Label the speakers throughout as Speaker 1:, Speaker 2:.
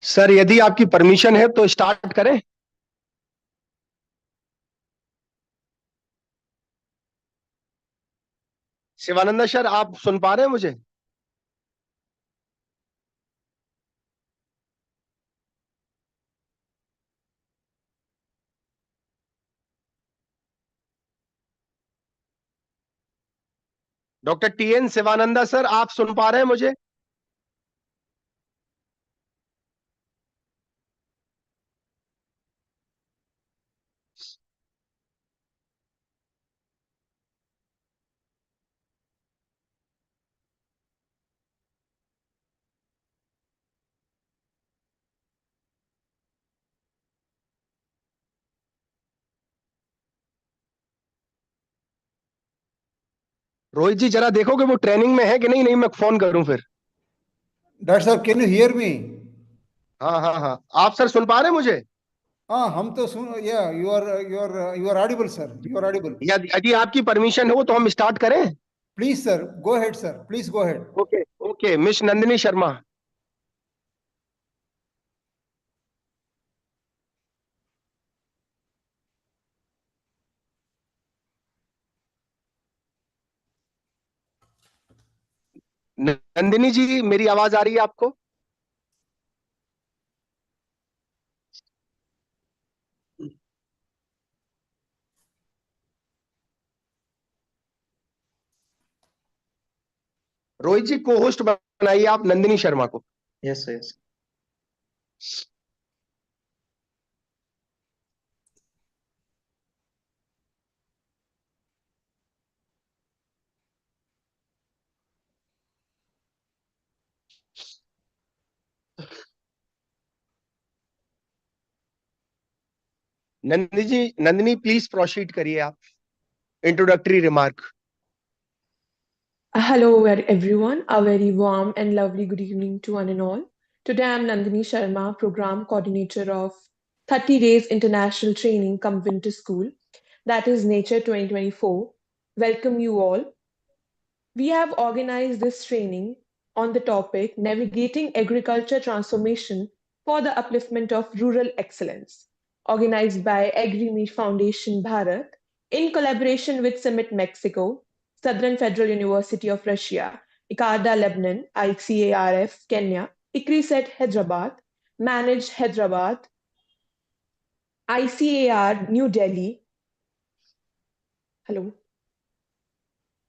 Speaker 1: Sir यदि आपकी permission है तो स्टार्ट करें। शिवानंदा सर, आप सुन पा रहे हैं मुझे? डॉक्टर TN शिवानंदा सर, आप सुन पा रहे हैं मुझे? रोहित जी, जरा देखोगे वो ट्रेनिंग में है कि नहीं? नहीं मैं फोन करूं फिर।
Speaker 2: डॉक्टर साहब, कैन यू हियर मी?
Speaker 1: हाँ हाँ हाँ, आप सर सुन पा रहे हैं मुझे?
Speaker 2: हाँ, हम तो सुन, yeah you are audible sir, you are audible.
Speaker 1: यदि आपकी परमिशन हो तो हम स्टार्ट करें।
Speaker 2: Please sir, go ahead sir, please go ahead.
Speaker 1: Okay. Okay, miss Nandini Sharma. Nandini ji, मेरी आवाज आ रही है आपको? रोहित जी, को होस्ट बनाइए आप नंदिनी शर्मा को।
Speaker 3: Yes, yes.
Speaker 1: Nandini ji, Nandini please proceed करिए आप। Introductory remark.
Speaker 4: Hello, everyone. A very warm and lovely good evening to one and all. Today, I'm Nandini Sharma, Program Coordinator of 30 Days International Training Come Winter School, that is Nature 2024. Welcome you all. We have organized this training on the topic Navigating Agriculture Transformation for the Upliftment of Rural Excellence, organized by AgriMeet Foundation Bharat in collaboration with Summit Mexico, Southern Federal University of Russia, ICARDA Lebanon, ICARF Kenya, ICRISET Hyderabad, Managed Hyderabad, ICAR New Delhi. Hello.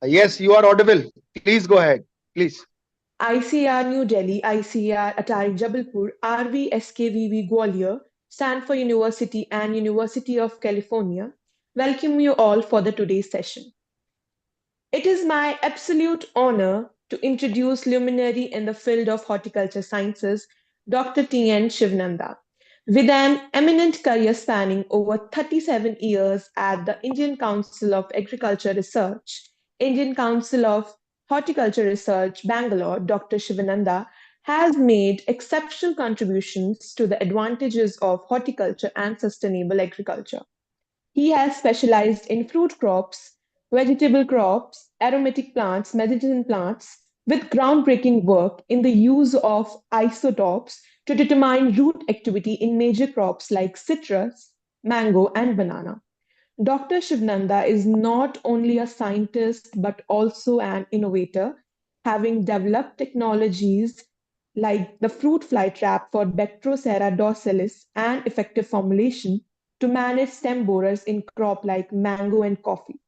Speaker 1: Yes, you are audible. Please go ahead. Please.
Speaker 4: ICR New Delhi, ICR Atari Jabalpur, RVSKVV Gwalior, Stanford University, and University of California welcome you all for the today's session. It is my absolute honor to introduce luminary in the field of horticulture sciences, Dr. T.N. Shivnanda. With an eminent career spanning over 37 years at the Indian Council of Agriculture Research, Indian Council of Horticulture Research, Bangalore, Dr. Shivananda has made exceptional contributions to the advantages of horticulture and sustainable agriculture. He has specialized in fruit crops, vegetable crops, aromatic plants, medicinal plants, with groundbreaking work in the use of isotopes to determine root activity in major crops like citrus, mango, and banana. Dr. Shivnanda is not only a scientist but also an innovator, having developed technologies like the fruit fly trap for Bactrocera dorsalis and effective formulation to manage stem borers in crop like mango and coffee.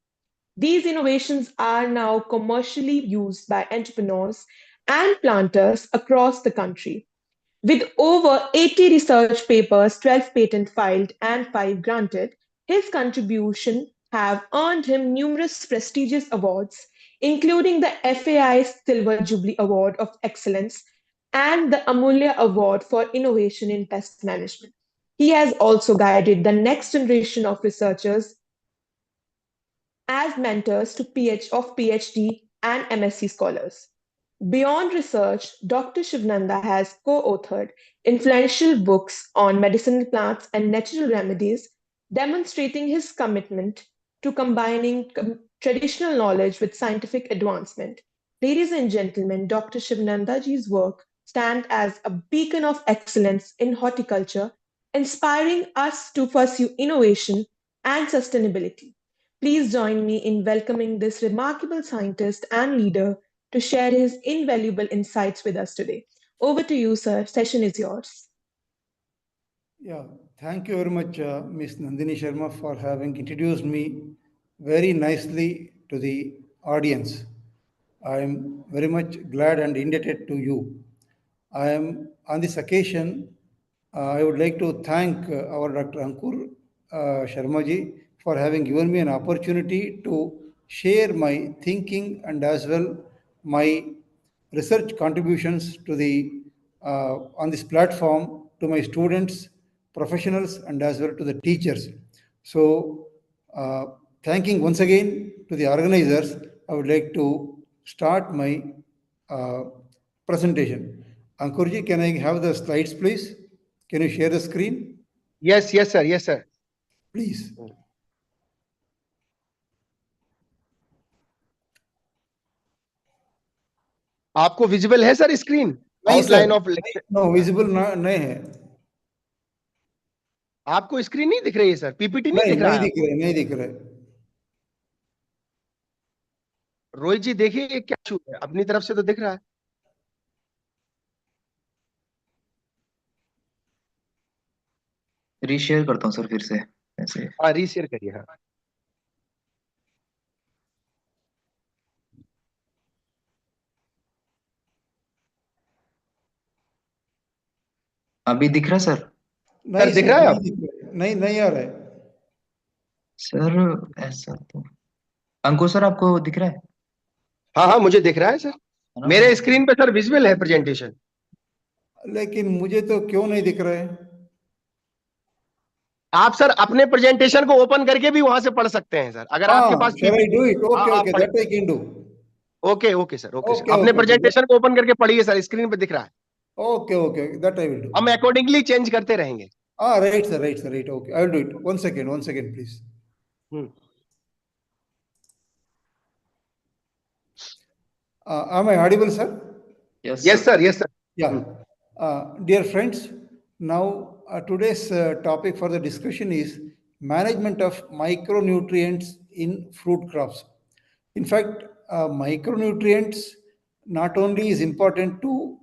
Speaker 4: These innovations are now commercially used by entrepreneurs and planters across the country. With over 80 research papers, 12 patents filed, and 5 granted, his contributions have earned him numerous prestigious awards, including the FAI Silver Jubilee Award of Excellence and the Amulya Award for Innovation in Pest Management. He has also guided the next generation of researchers as mentors to PhD and MSc scholars. Beyond research, Dr. Shivnanda has co authored influential books on medicinal plants and natural remedies, demonstrating his commitment to combining traditional knowledge with scientific advancement. Ladies and gentlemen, Dr. Shivnandaji's work stand as a beacon of excellence in horticulture, inspiring us to pursue innovation and sustainability. Please join me in welcoming this remarkable scientist and leader to share his invaluable insights with us today. Over to you, sir. Session is yours.
Speaker 2: Yeah, thank you very much, Ms. Nandini Sharma, for having introduced me very nicely to the audience. I am very much glad and indebted to you. I am on this occasion. I would like to thank our Dr. Ankur Sharmaji for having given me an opportunity to share my thinking and as well my research contributions to the on this platform to my students, professionals, and as well to the teachers. So, thanking once again to the organizers, I would like to start my uh, presentation. Ankurji, can I have the slides, please? Can you share the screen,
Speaker 1: Yes, yes, sir. Yes, sir.
Speaker 2: please?
Speaker 1: आपको visible है sir screen?
Speaker 2: नहीं
Speaker 1: outline
Speaker 2: sir,
Speaker 1: of lecture
Speaker 2: no visible नहीं है,
Speaker 1: आपको screen नहीं दिख रही है सर? पीपीटी नहीं
Speaker 2: नहीं
Speaker 1: दिख रहा
Speaker 2: नहीं
Speaker 1: है
Speaker 2: दिख
Speaker 1: आपको?
Speaker 2: रहे, नहीं दिख रहे।
Speaker 1: रोहित जी देखिए ये क्या इशू है, अपनी तरफ से तो दिख रहा है।
Speaker 3: रीशेयर करता हूँ सर फिर से ऐसे।
Speaker 1: हाँ, रीशेयर करिए। हाँ,
Speaker 3: अभी दिख रहा है सर?
Speaker 2: नहीं
Speaker 1: दिख
Speaker 2: सर,
Speaker 1: रहा है
Speaker 2: नहीं
Speaker 1: अब?
Speaker 2: दिख रहे, नहीं नहीं आ रहा है।
Speaker 3: सर ऐसा तो अंकुर सर आपको दिख रहा है?
Speaker 1: हाँ हाँ, मुझे दिख रहा है सर।
Speaker 3: है ना?
Speaker 1: मेरे स्क्रीन पे सर विजिबल है प्रेजेंटेशन।
Speaker 2: लेकिन मुझे तो क्यों नहीं दिख रहा है?
Speaker 1: आप सर अपने प्रेजेंटेशन को ओपन करके भी वहां से पढ़ सकते हैं सर, अगर आपके
Speaker 2: हाँ,
Speaker 1: पास
Speaker 2: shall I do
Speaker 1: PPT.
Speaker 2: it? Okay,
Speaker 1: हाँ,
Speaker 2: okay,
Speaker 1: आप
Speaker 2: that I can do.
Speaker 1: Okay okay sir, okay sir,
Speaker 2: Okay,
Speaker 1: अपने
Speaker 2: okay, okay.
Speaker 1: प्रेजेंटेशन को ओपन करके पढ़िए सर, स्क्रीन पे दिख रहा है।
Speaker 2: Okay, okay, that I will do.
Speaker 1: हम अकॉर्डिंगली चेंज करते रहेंगे।
Speaker 2: Ah, right, sir, right, sir, right. Okay, I will do it. One second, please.
Speaker 1: Hmm,
Speaker 2: Am I audible, sir?
Speaker 3: Yes
Speaker 1: yes sir, yes sir.
Speaker 2: Yeah. Dear friends, now today's topic for the discussion is management of micronutrients in fruit crops. In fact, micronutrients not only is important to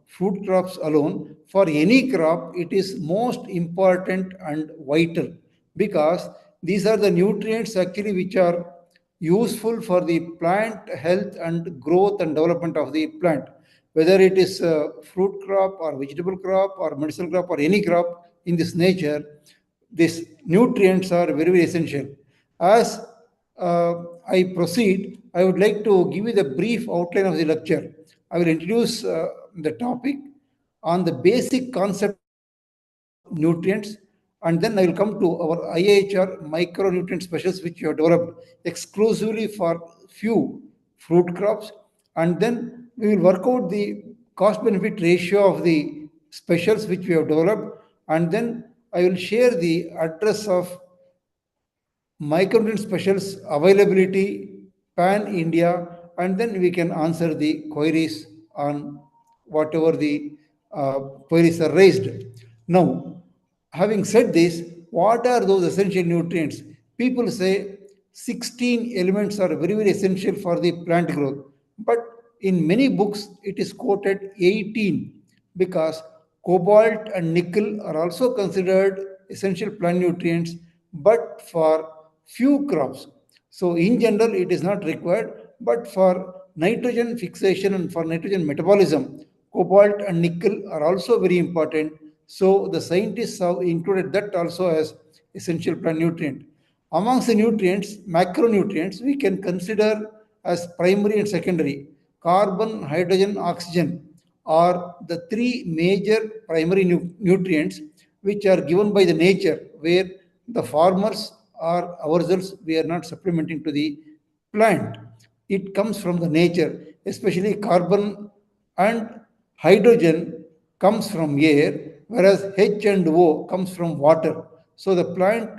Speaker 2: fruit crops alone, for any crop, it is most important and vital because these are the nutrients actually which are useful for the plant health and growth and development of the plant. Whether it is a fruit crop or vegetable crop or medicinal crop or any crop in this nature, these nutrients are very, very essential. As I proceed, I would like to give you the brief outline of the lecture. I will introduce the topic on the basic concept of nutrients, and then I will come to our IIHR micronutrient specials which we have developed exclusively for few fruit crops, and then we will work out the cost benefit ratio of the specials which we have developed, and then I will share the address of micronutrient specials availability pan India, and then we can answer the queries on whatever the queries are raised. Now, having said this, what are those essential nutrients? People say 16 elements are very, very essential for the plant growth, but in many books it is quoted 18 because cobalt and nickel are also considered essential plant nutrients, but for few crops. So, in general, it is not required, but for nitrogen fixation and for nitrogen metabolism, cobalt and nickel are also very important. So, the scientists have included that also as essential plant nutrient. Amongst the nutrients, macronutrients, we can consider as primary and secondary. Carbon, hydrogen, oxygen are the three major primary nutrients which are given by the nature, where the farmers or ourselves we are not supplementing to the plant. It comes from the nature, especially carbon and hydrogen comes from air, whereas H and O comes from water. So the plant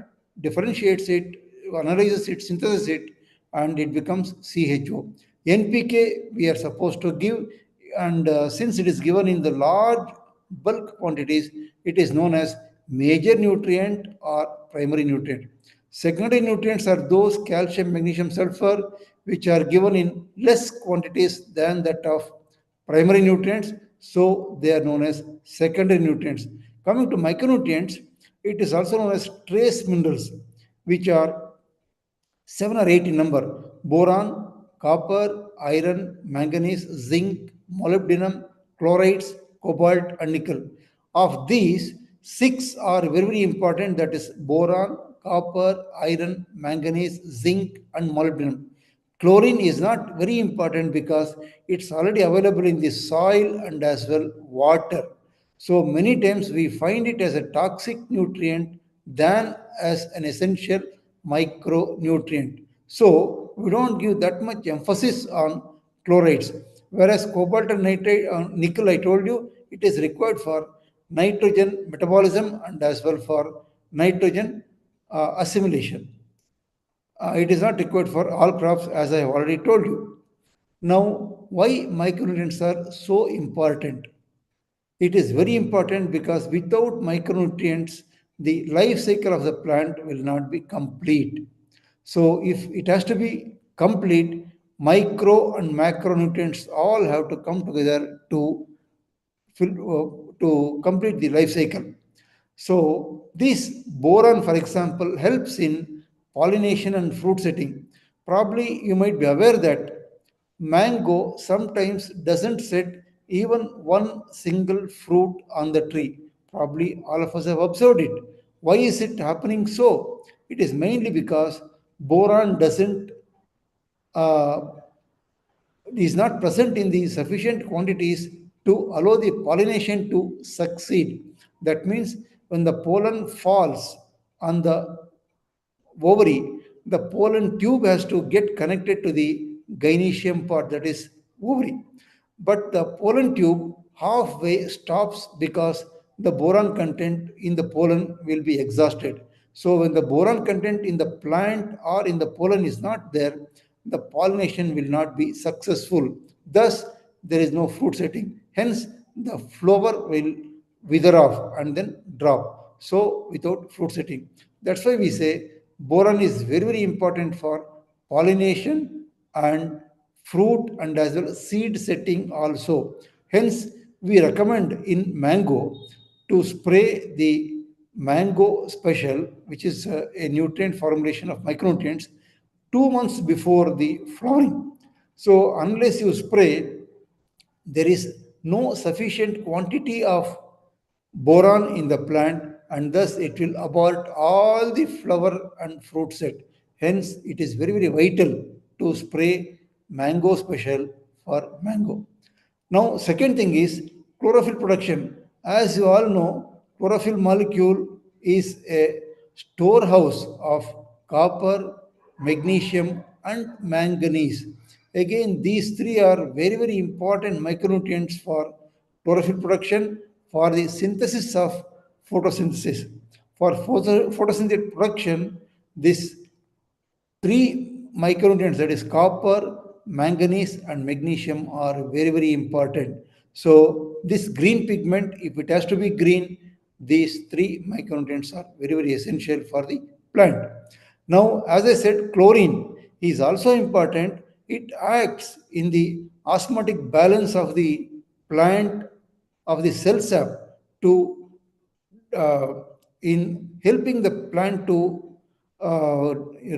Speaker 2: differentiates it, analyzes it, synthesizes it, and it becomes CHO. NPK we are supposed to give and since it is given in the large bulk quantities, it is known as major nutrient or primary nutrient. Secondary nutrients are those calcium, magnesium, sulfur which are given in less quantities than that of primary nutrients, so they are known as secondary nutrients. Coming to micronutrients, it is also known as trace minerals, which are 7 or 8 in number: boron, copper, iron, manganese, zinc, molybdenum, chlorides, cobalt, and nickel. Of these, 6 are very, very important, that is boron, copper, iron, manganese, zinc, and molybdenum. Chlorine is not very important because it's already available in the soil and as well water. So many times we find it as a toxic nutrient than as an essential micronutrient. So we don't give that much emphasis on chlorides. Whereas cobalt and nitrate, nickel, I told you, it is required for nitrogen metabolism and as well for nitrogen assimilation. It is not required for all crops, as I have already told you. Now, why micronutrients are so important? It is very important because without micronutrients, the life cycle of the plant will not be complete. So, if it has to be complete, micro and macronutrients all have to come together to complete the life cycle. So, this boron, for example, helps in pollination and fruit setting. Probably you might be aware that mango sometimes doesn't set even one single fruit on the tree. Probably all of us have observed it. Why is it happening so? It is mainly because boron doesn't uh, is not present in the sufficient quantities to allow the pollination to succeed. That means when the pollen falls on the ovary, the pollen tube has to get connected to the gynoecium part, that is ovary. But the pollen tube halfway stops because the boron content in the pollen will be exhausted. So when the boron content in the plant or in the pollen is not there, the pollination will not be successful. Thus, there is no fruit setting. Hence, the flower will wither off and then drop. So, without fruit setting. That's why we say boron is very, very important for pollination and fruit and as well as seed setting also. Hence, we recommend in mango to spray the mango special, which is a nutrient formulation of micronutrients, 2 months before the flowering. So, unless you spray, there is no sufficient quantity of boron in the plant, and thus it will abort all the flower and fruit set. Hence, it is very, very vital to spray mango special for mango. Now, second thing is chlorophyll production. As you all know, chlorophyll molecule is a storehouse of copper, magnesium, and manganese. Again, these three are very, very important micronutrients for chlorophyll production, for the synthesis of photosynthesis. For photosynthetic production, this three micronutrients, that is copper, manganese, and magnesium, are very, very important. So, this green pigment, if it has to be green, these three micronutrients are very, very essential for the plant. Now, as I said, chlorine is also important. It acts in the osmotic balance of the plant, of the cell sap, to in helping the plant to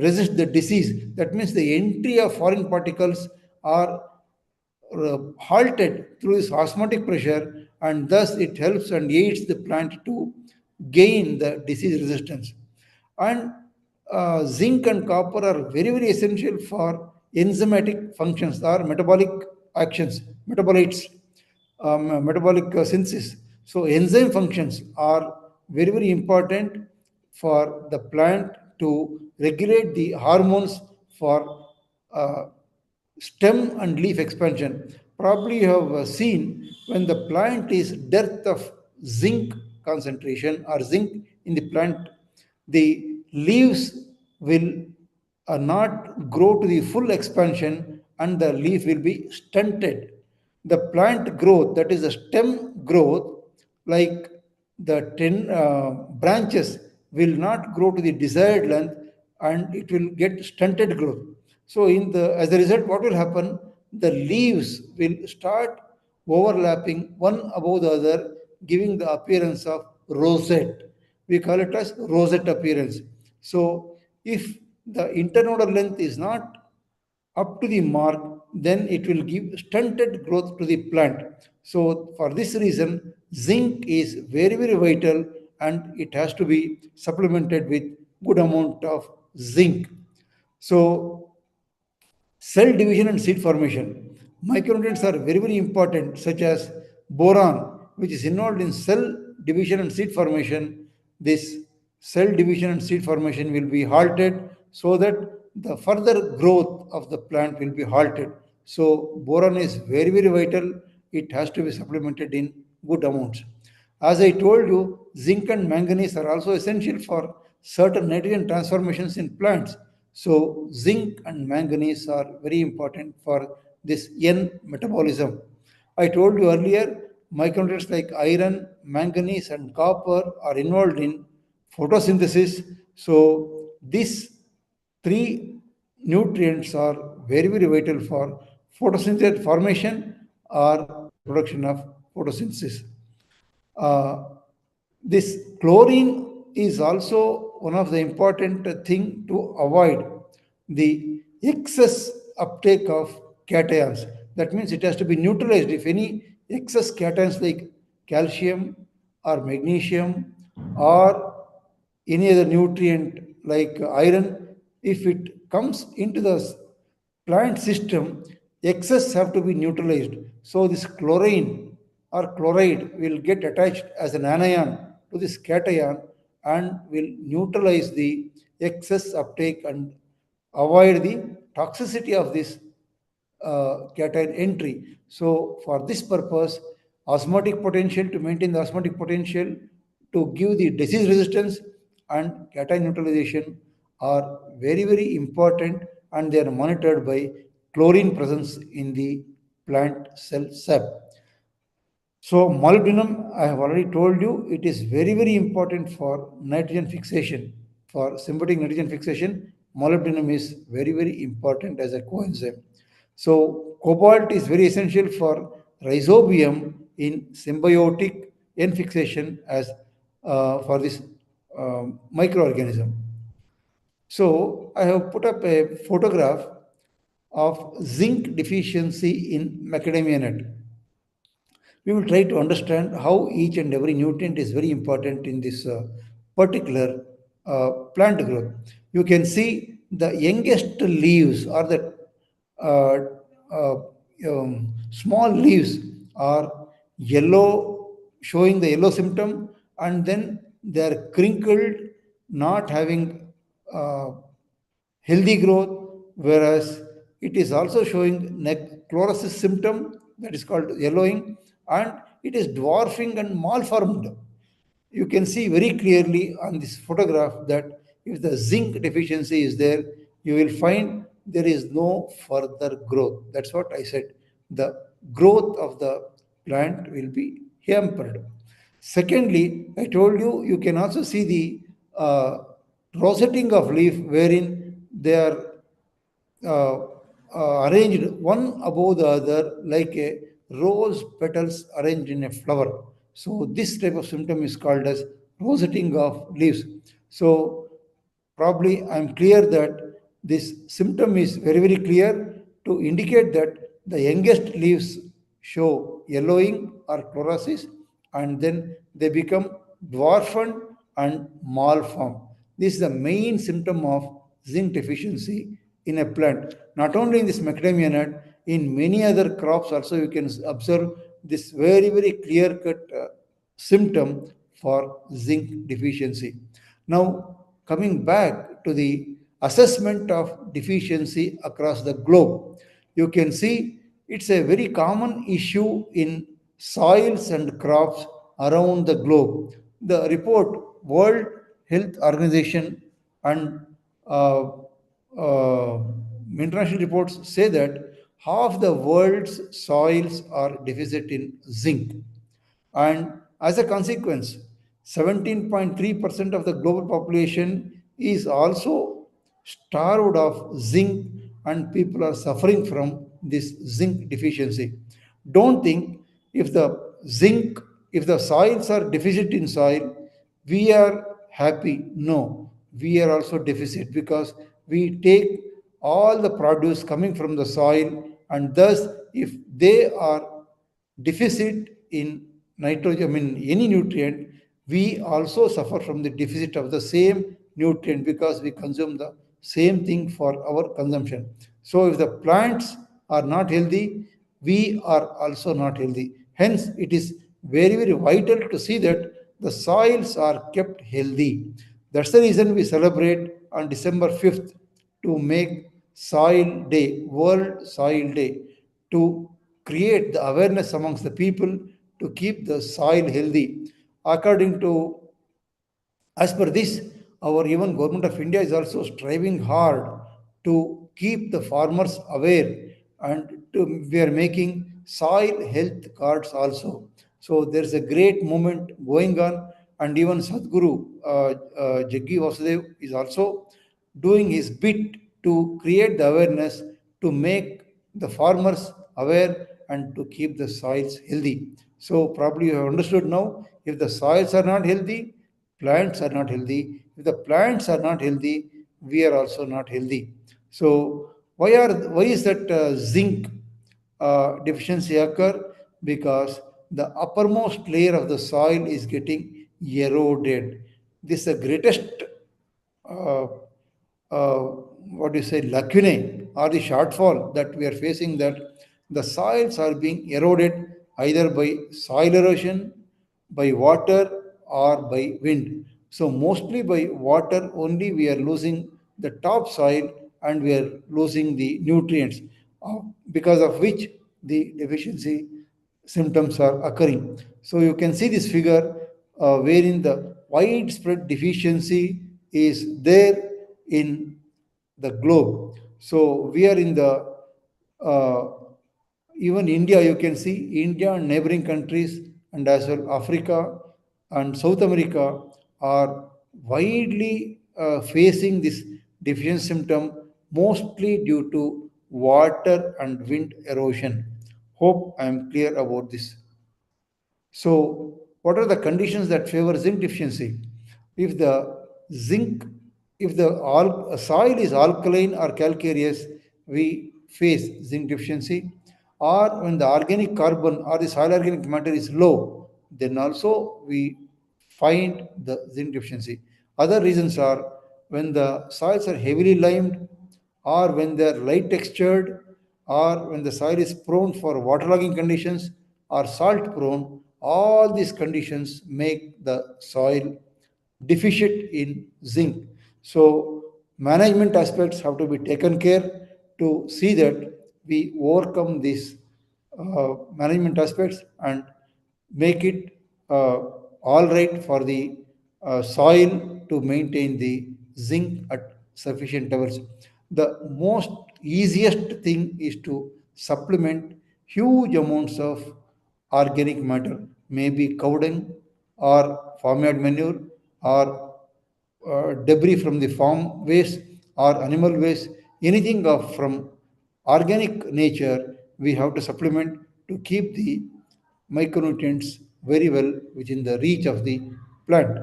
Speaker 2: resist the disease. That means the entry of foreign particles are halted through this osmotic pressure, and thus it helps and aids the plant to gain the disease resistance. And zinc and copper are very, very essential for enzymatic functions or metabolic actions, metabolic synthesis. So enzyme functions are very, very important for the plant to regulate the hormones for stem and leaf expansion. Probably you have seen when the plant is dearth of zinc concentration or zinc in the plant, the leaves will not grow to the full expansion and the leaf will be stunted. The plant growth, that is the stem growth, like the 10 branches will not grow to the desired length and it will get stunted growth. So as a result, what will happen? The leaves will start overlapping one above the other, giving the appearance of rosette. We call it as rosette appearance. So if the internodal length is not up to the mark, then it will give stunted growth to the plant. So for this reason, zinc is very, very vital and it has to be supplemented with good amount of zinc. So cell division and seed formation. Micronutrients are very, very important, such as boron, which is involved in cell division and seed formation. This cell division and seed formation will be halted so that the further growth of the plant will be halted. So, boron is very, very vital. It has to be supplemented in good amounts. As I told you, zinc and manganese are also essential for certain nitrogen transformations in plants. So, zinc and manganese are very important for this N metabolism. I told you earlier, micronutrients like iron, manganese, and copper are involved in photosynthesis. So, these three nutrients are very, very vital for photosynthesis formation or the production of photosynthesis. This chlorine is also one of the important thing to avoid, the excess uptake of cations. That means it has to be neutralized. If any excess cations like calcium or magnesium or any other nutrient like iron, if it comes into the plant system, excess have to be neutralized. So this chlorine or chloride will get attached as an anion to this cation and will neutralize the excess uptake and avoid the toxicity of this cation entry. So for this purpose, osmotic potential, to maintain the osmotic potential, to give the disease resistance and cation neutralization are very, very important, and they are monitored by chlorine presence in the plant cell sap. So molybdenum, I have already told you, it is very, very important for nitrogen fixation. For symbiotic nitrogen fixation, molybdenum is very, very important as a coenzyme. So cobalt is very essential for rhizobium in symbiotic N fixation as for this microorganism. So I have put up a photograph of zinc deficiency in macadamia nut. We will try to understand how each and every nutrient is very important in this particular plant growth. You can see the youngest leaves or the uh, uh, small leaves are yellow, showing the yellow symptom, and then they are crinkled, not having healthy growth, whereas it is also showing necrosis symptom, that is called yellowing, and it is dwarfing and malformed. You can see very clearly on this photograph that if the zinc deficiency is there, you will find there is no further growth. That's what I said. The growth of the plant will be hampered. Secondly, I told you, you can also see the rosetting of leaf wherein they are arranged one above the other like a rose petals arranged in a flower. So this type of symptom is called as rosetting of leaves. So probably I'm clear that this symptom is very, very clear to indicate that the youngest leaves show yellowing or chlorosis, and then they become dwarfed and malformed. This is the main symptom of zinc deficiency in a plant. Not only in this macadamia nut, in many other crops also you can observe this very, very clear-cut symptom for zinc deficiency. Now, coming back to the assessment of deficiency across the globe, you can see it's a very common issue in soils and crops around the globe. The report, World Health Organization and international reports say that half the world's soils are deficit in zinc. And as a consequence, 17.3% of the global population is also starved of zinc, and people are suffering from this zinc deficiency. Don't think if the zinc, if the soils are deficit in soil, we are happy. No, we are also deficit because we take all the produce coming from the soil, and thus, if they are deficit in nitrogen, I mean any nutrient, we also suffer from the deficit of the same nutrient because we consume the same thing for our consumption. So if the plants are not healthy, we are also not healthy. Hence, it is very, very vital to see that the soils are kept healthy. That's the reason we celebrate on December 5th to make Soil Day, World Soil Day, to create the awareness amongst the people to keep the soil healthy. According to, as per this, our even government of India is also striving hard to keep the farmers aware, and we are making soil health cards also. So there's a great movement going on, and even Sadhguru Jaggi Vasudev is also doing his bit to create the awareness to make the farmers aware and to keep the soils healthy. So probably you have understood now, if the soils are not healthy, plants are not healthy. If the plants are not healthy, we are also not healthy. So why is that zinc deficiency occur? Because the uppermost layer of the soil is getting eroded. This is the greatest uh, what do you say, lacunae or the shortfall that we are facing, that the soils are being eroded either by soil erosion, by water, or by wind. So mostly by water only we are losing the topsoil, and we are losing the nutrients, because of which the deficiency symptoms are occurring. So you can see this figure wherein the widespread deficiency is there in the globe. So we are in the uh, even India, you can see India and neighboring countries, and as well Africa and South America are widely facing this deficiency symptom, mostly due to water and wind erosion. Hope I am clear about this. So, what are the conditions that favor zinc deficiency? If the zinc, if the soil is alkaline or calcareous, we face zinc deficiency. Or when the organic carbon or the soil organic matter is low, then also we find the zinc deficiency. Other reasons are when the soils are heavily limed, or when they are light textured, or when the soil is prone for waterlogging conditions or salt prone. All these conditions make the soil deficient in zinc. So management aspects have to be taken care to see that we overcome these management aspects and make it all right for the soil to maintain the zinc at sufficient levels. The most easiest thing is to supplement huge amounts of organic matter, maybe cow dung or farmyard manure, or debris from the farm waste or animal waste, anything from organic nature, we have to supplement to keep the micronutrients very well within the reach of the plant.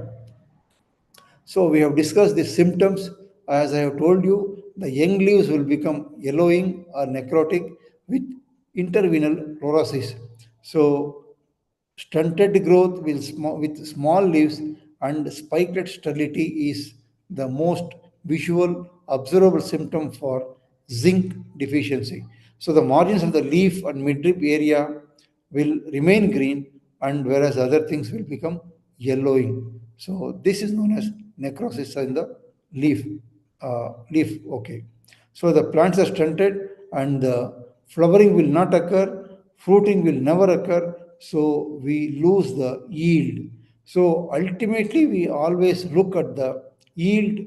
Speaker 2: So we have discussed the symptoms. As I have told you, the young leaves will become yellowing or necrotic with interveinal fluorosis. So stunted growth with small leaves and spikelet sterility is the most visual observable symptom for zinc deficiency. So the margins of the leaf and midrib area will remain green, and whereas other things will become yellowing. So this is known as necrosis in the leaf. Okay. So the plants are stunted, and the flowering will not occur, fruiting will never occur, so we lose the yield. So ultimately, we always look at the yield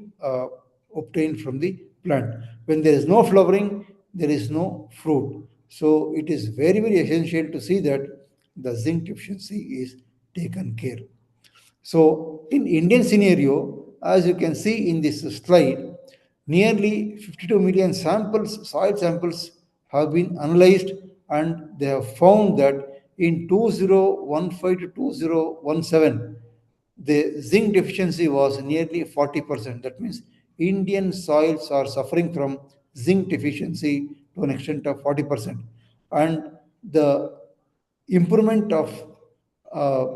Speaker 2: obtained from the plant. When there is no flowering, there is no fruit. So it is very, very essential to see that the zinc deficiency is taken care. So in Indian scenario, as you can see in this slide, nearly 52 million soil samples have been analyzed, and they have found that in 2015 to 2017, the zinc deficiency was nearly 40%. That means Indian soils are suffering from zinc deficiency to an extent of 40%. And the improvement of uh,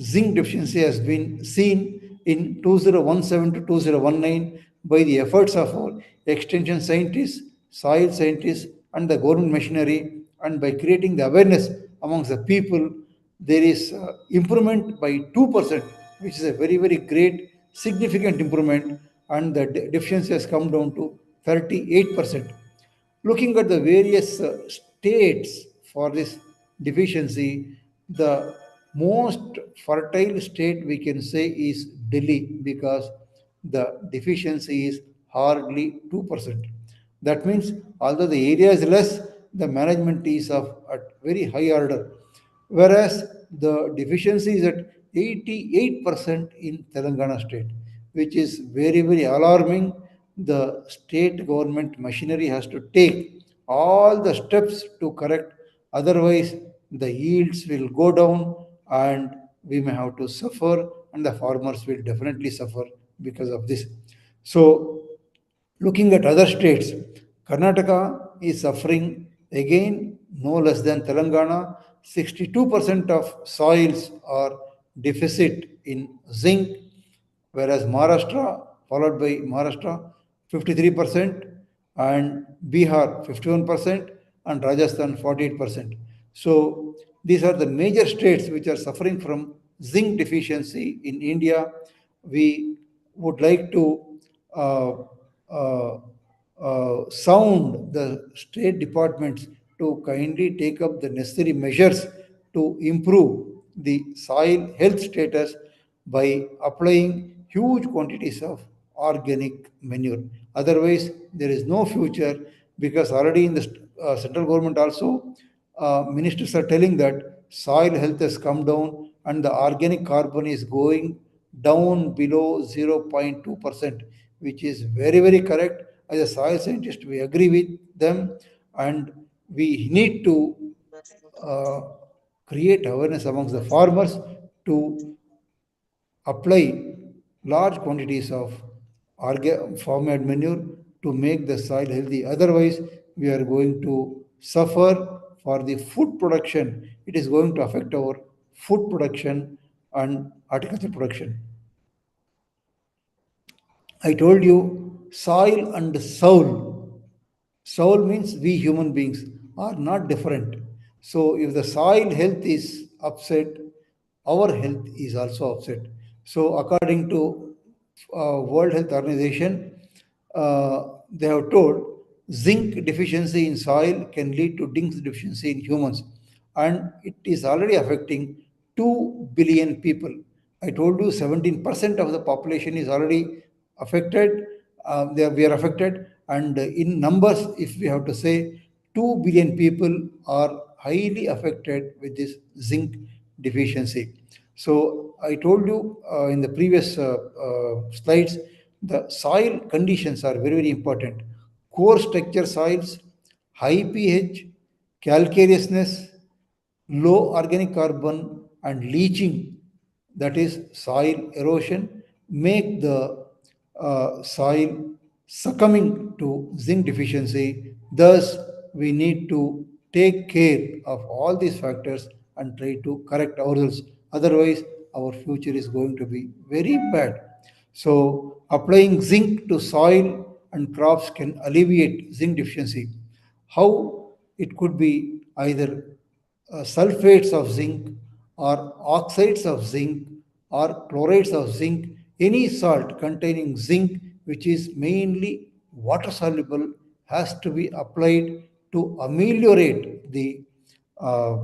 Speaker 2: zinc deficiency has been seen in 2017 to 2019 by the efforts of our extension scientists, soil scientists, and the government machinery, and by creating the awareness amongst the people, there is improvement by 2%, which is a very, very great, significant improvement, and the deficiency has come down to 38%. Looking at the various states for this deficiency, the most fertile state we can say is Delhi, because the deficiency is hardly 2%. That means, although the area is less, the management is of at very high order, whereas the deficiency is at 88% in Telangana state, which is very, very alarming. The state government machinery has to take all the steps to correct, otherwise the yields will go down, and we may have to suffer, and the farmers will definitely suffer because of this. So looking at other states, Karnataka is suffering again no less than Telangana. 62% of soils are deficit in zinc, whereas Maharashtra, followed by Maharashtra, 53%, and Bihar, 51%, and Rajasthan, 48%. So these are the major states which are suffering from zinc deficiency in India. We would like to uh, uh, sound the state departments to kindly take up the necessary measures to improve the soil health status by applying huge quantities of organic manure. Otherwise, there is no future, because already in the central government also, ministers are telling that soil health has come down and the organic carbon is going down below 0.2%, which is very, very correct. As a soil scientist, we agree with them, and we need to uh, create awareness amongst the farmers to apply large quantities of farmyard manure to make the soil healthy. Otherwise, we are going to suffer for the food production. It is going to affect our food production and horticulture production. I told you soil and soul. Soul means we human beings are not different. So if the soil health is upset, our health is also upset. So according to World Health Organization, they have told zinc deficiency in soil can lead to zinc deficiency in humans, and it is already affecting 2 billion people. I told you 17% of the population is already affected. We are affected, and in numbers, if we have to say, 2 billion people are highly affected with this zinc deficiency. So I told you in the previous slides, the soil conditions are very, very important. Core structure soils, high pH, calcareousness, low organic carbon, and leaching, that is soil erosion, make the soil succumbing to zinc deficiency. Thus, we need to take care of all these factors and try to correct ourselves. Otherwise, our future is going to be very bad. So, applying zinc to soil and crops can alleviate zinc deficiency. How? It could be either sulfates of zinc or oxides of zinc or chlorides of zinc, any salt containing zinc which is mainly water soluble has to be applied to ameliorate the uh,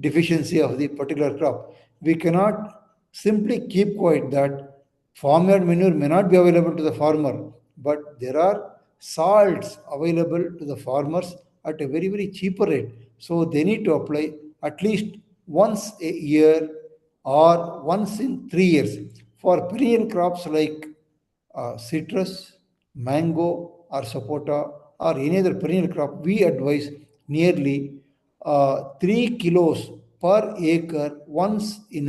Speaker 2: deficiency of the particular crop. We cannot simply keep quiet that farmyard manure may not be available to the farmer, but there are salts available to the farmers at a very, very cheaper rate. So they need to apply at least once a year or once in 3 years. For perennial crops like citrus, mango, or sapota, or any other perennial crop, we advise nearly 3 kilos per acre once in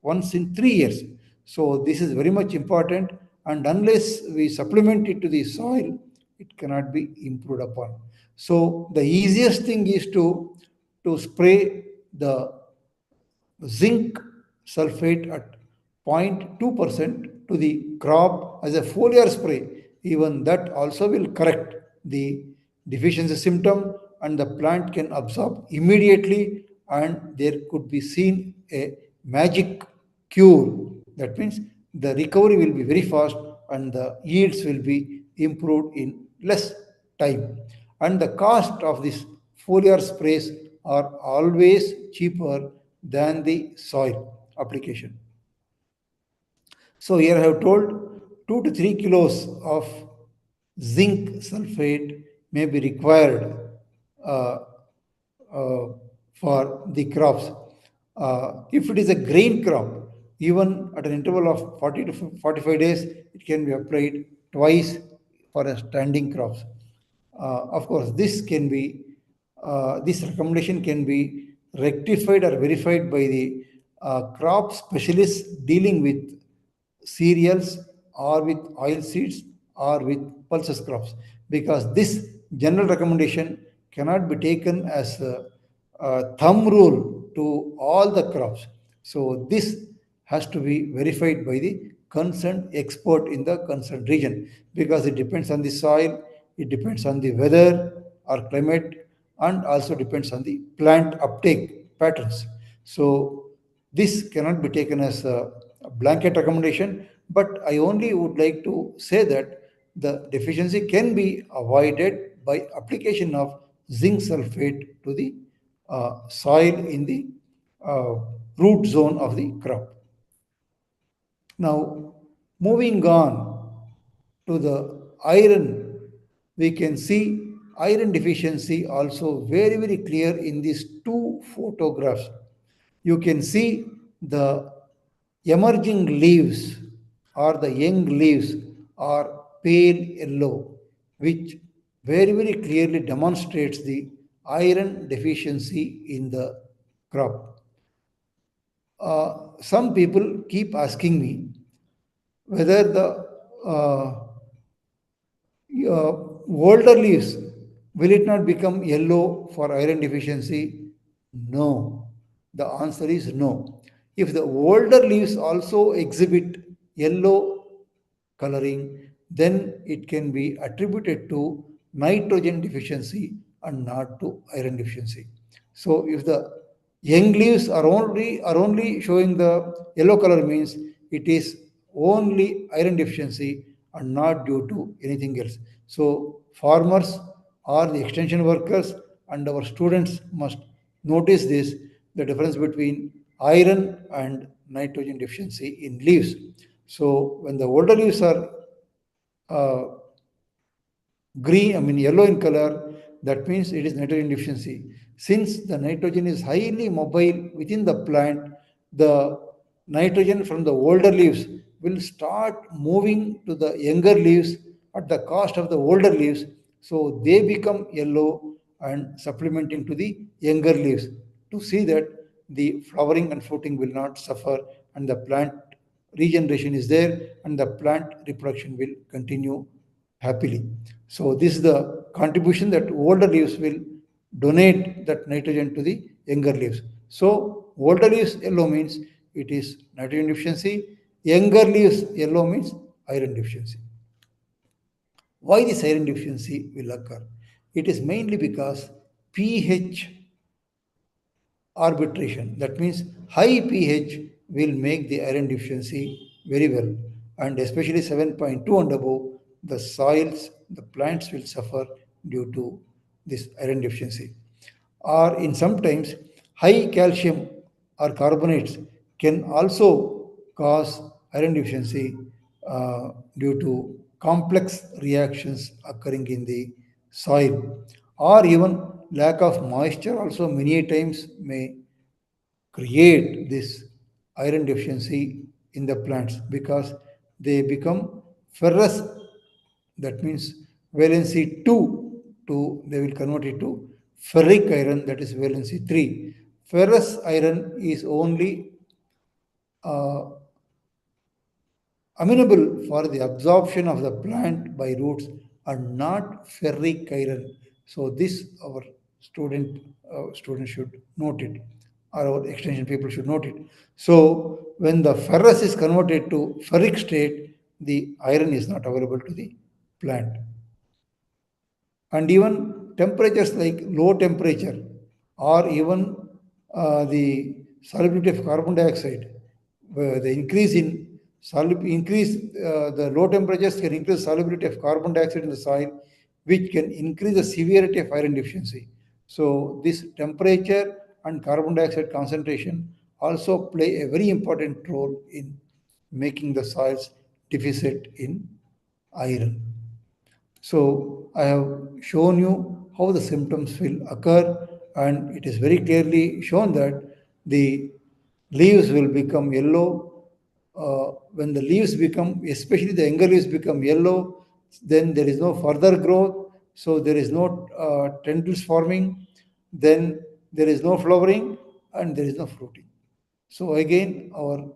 Speaker 2: 3 years. So this is very much important, and unless we supplement it to the soil, it cannot be improved upon. So the easiest thing is to spray the zinc sulfate at 0.2% to the crop as a foliar spray. Even that also will correct the deficiency symptom, and the plant can absorb immediately, and there could be seen a magic cure. That means the recovery will be very fast and the yields will be improved in less time. And the cost of these foliar sprays are always cheaper than the soil application. So here I have told 2 to 3 kilos of zinc sulfate may be required uh, for the crops. If it is a grain crop, even at an interval of 40 to 45 days, it can be applied twice for a standing crops. Of course, this recommendation can be rectified or verified by the crop specialists dealing with cereals or with oil seeds or with pulses crops, because this general recommendation cannot be taken as a thumb rule to all the crops. So this has to be verified by the concerned expert in the concerned region, because it depends on the soil, it depends on the weather or climate, and also depends on the plant uptake patterns. So this cannot be taken as a blanket recommendation, but I only would like to say that the deficiency can be avoided by application of zinc sulfate to the soil in the uh, root zone of the crop. Now, moving on to the iron, we can see iron deficiency also very, very clear in these two photographs. You can see the emerging leaves or the young leaves are pale yellow, which very, very clearly demonstrates the iron deficiency in the crop. Some people keep asking me whether the older leaves, will it not become yellow for iron deficiency? No. The answer is no. If the older leaves also exhibit yellow coloring, then it can be attributed to nitrogen deficiency and not to iron deficiency. So if the young leaves are only showing the yellow color, means it is only iron deficiency and not due to anything else. So farmers or the extension workers and our students must notice this, the difference between iron and nitrogen deficiency in leaves. So when the older leaves are uh, yellow in color, that means it is nitrogen deficiency. Since the nitrogen is highly mobile within the plant, the nitrogen from the older leaves will start moving to the younger leaves at the cost of the older leaves. So they become yellow and supplementing to the younger leaves, to see that the flowering and fruiting will not suffer and the plant regeneration is there and the plant reproduction will continue happily. So this is the contribution that older leaves will donate that nitrogen to the younger leaves. So older leaves yellow means it is nitrogen deficiency. Younger leaves yellow means iron deficiency. Why this iron deficiency will occur? It is mainly because pH arbitration. That means high pH will make the iron deficiency very well, and especially 7.2 and above, the soils, the plants will suffer due to this iron deficiency. Or in sometimes high calcium or carbonates can also cause iron deficiency due to complex reactions occurring in the soil. or even lack of moisture also many times may create this iron deficiency in the plants because they become ferrous. That means valency 2 to they will convert it to ferric iron, that is valency 3. Ferrous iron is only uh, amenable for the absorption of the plant by roots and not ferric iron. So this our student should note it, or our extension people should note it. So when the ferrous is converted to ferric state, the iron is not available to the plant. And even temperatures like low temperature or even the solubility of carbon dioxide, the increase in the low temperatures can increase solubility of carbon dioxide in the soil, which can increase the severity of iron deficiency. So this temperature and carbon dioxide concentration also play a very important role in making the soils deficit in iron. So I have shown you how the symptoms will occur, and it is very clearly shown that the leaves will become yellow. When the leaves become, especially the younger leaves become yellow, then there is no further growth. So there is no tendrils forming. Then there is no flowering and there is no fruiting. So again, our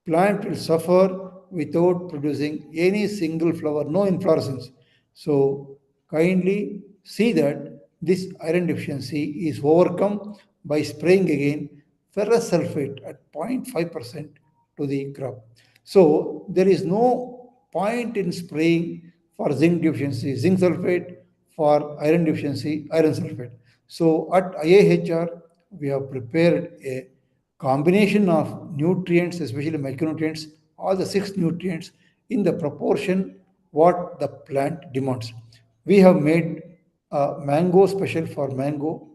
Speaker 2: plant will suffer without producing any single flower, no inflorescence. So kindly see that this iron deficiency is overcome by spraying again ferrous sulfate at 0.5% to the crop. So there is no point in spraying for zinc deficiency, zinc sulfate, for iron deficiency, iron sulfate. So at IIHR, we have prepared a combination of nutrients, especially micronutrients, all the 6 nutrients in the proportion what the plant demands. We have made mango special for mango,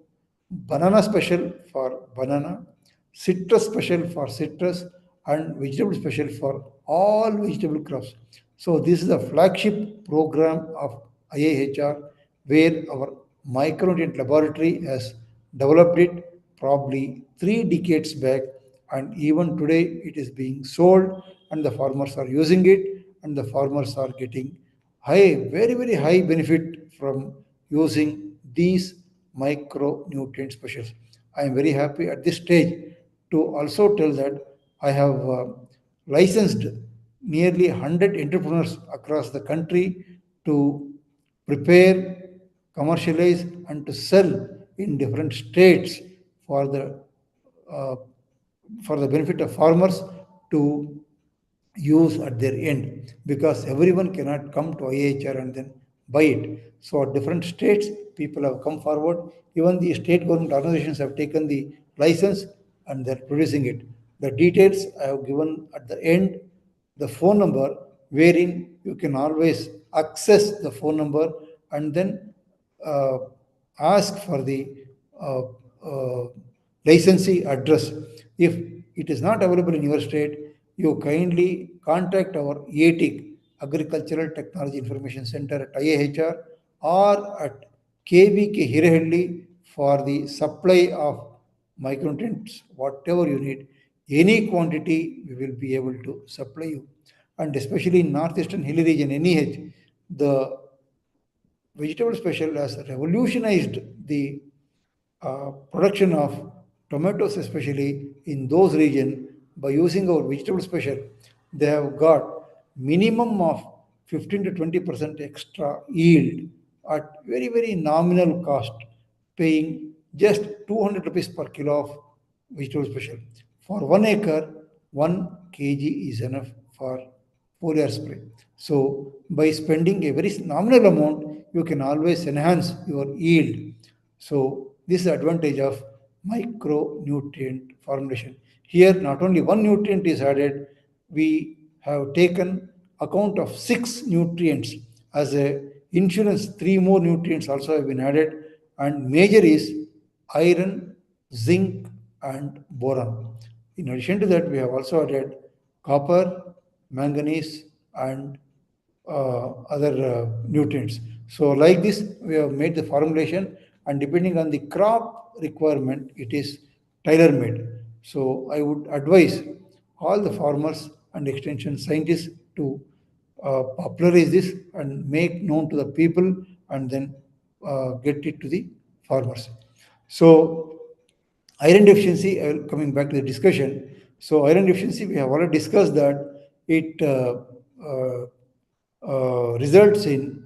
Speaker 2: banana special for banana, citrus special for citrus, and vegetable special for all vegetable crops. So this is the flagship program of IIHR where our micronutrient laboratory has developed it probably 3 decades back, and even today it is being sold and the farmers are using it, and the farmers are getting very, very high benefit from using these micronutrient specials. I am very happy at this stage to also tell that I have licensed nearly 100 entrepreneurs across the country to prepare, commercialize, and to sell in different states for the uh, for the benefit of farmers to use at their end, because everyone cannot come to IIHR and then buy it. So at different states, people have come forward. Even the state government organizations have taken the license and they're producing it. The details I have given at the end, the phone number, wherein you can always access the phone number and then uh, ask for the uh, uh, licensee address. If it is not available in your state, you kindly contact our ATIC, Agricultural Technology Information Center at IIHR, or at KVK Hirahelli for the supply of micronutrients, whatever you need. Any quantity we will be able to supply you. And especially in northeastern hilly region, NEH, the vegetable special has revolutionized the production of tomatoes, especially in those regions, by using our vegetable special. They have got minimum of 15 to 20% extra yield at very, very nominal cost, paying just 200 rupees per kilo of vegetable special. For 1 acre, 1 kg is enough for foliar spray. So by spending a very nominal amount, you can always enhance your yield. So this is the advantage of micronutrient formulation. Here, not only one nutrient is added, we have taken account of 6 nutrients as a insurance. 3 more nutrients also have been added, and major is iron, zinc, and boron. In addition to that, we have also added copper, manganese, and other nutrients. So like this, we have made the formulation, and depending on the crop requirement, it is tailor-made. So I would advise all the farmers and extension scientists to popularize this and make known to the people and then get it to the farmers. So iron deficiency, coming back to the discussion. So iron deficiency, we have already discussed that it results in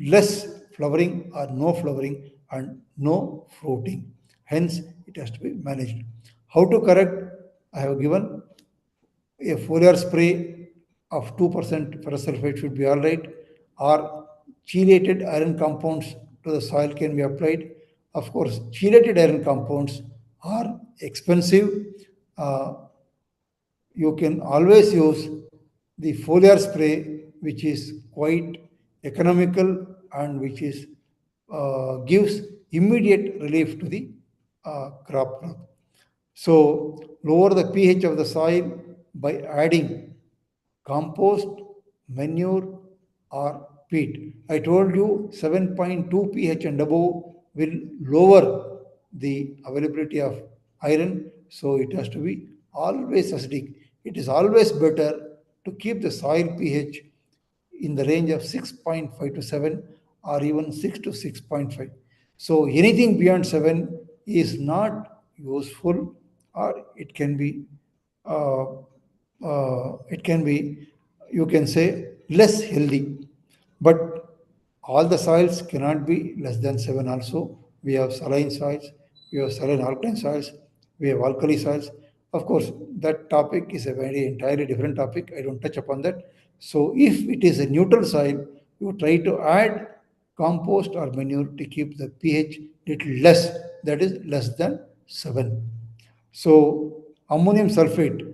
Speaker 2: less flowering or no flowering and no fruiting. Hence, it has to be managed. How to correct? I have given a foliar spray of 2% ferrous sulfate should be all right, or chelated iron compounds to the soil can be applied. Of course, chelated iron compounds are expensive. You can always use the foliar spray, which is quite economical and which is gives immediate relief to the crop growth. So lower the pH of the soil by adding compost, manure, or peat. I told you 7.2 pH and above will lower the availability of iron, so it has to be always acidic. It is always better to keep the soil pH in the range of 6.5 to 7 or even 6 to 6.5. So anything beyond 7 is not useful, or it can be you can say less healthy. But all the soils cannot be less than 7 also. We have saline soils, we have saline alkaline soils, we have alkali soils. Of course, that topic is a very entirely different topic. I don't touch upon that. So if it is a neutral soil, you try to add compost or manure to keep the pH little less, that is less than 7. So ammonium sulfate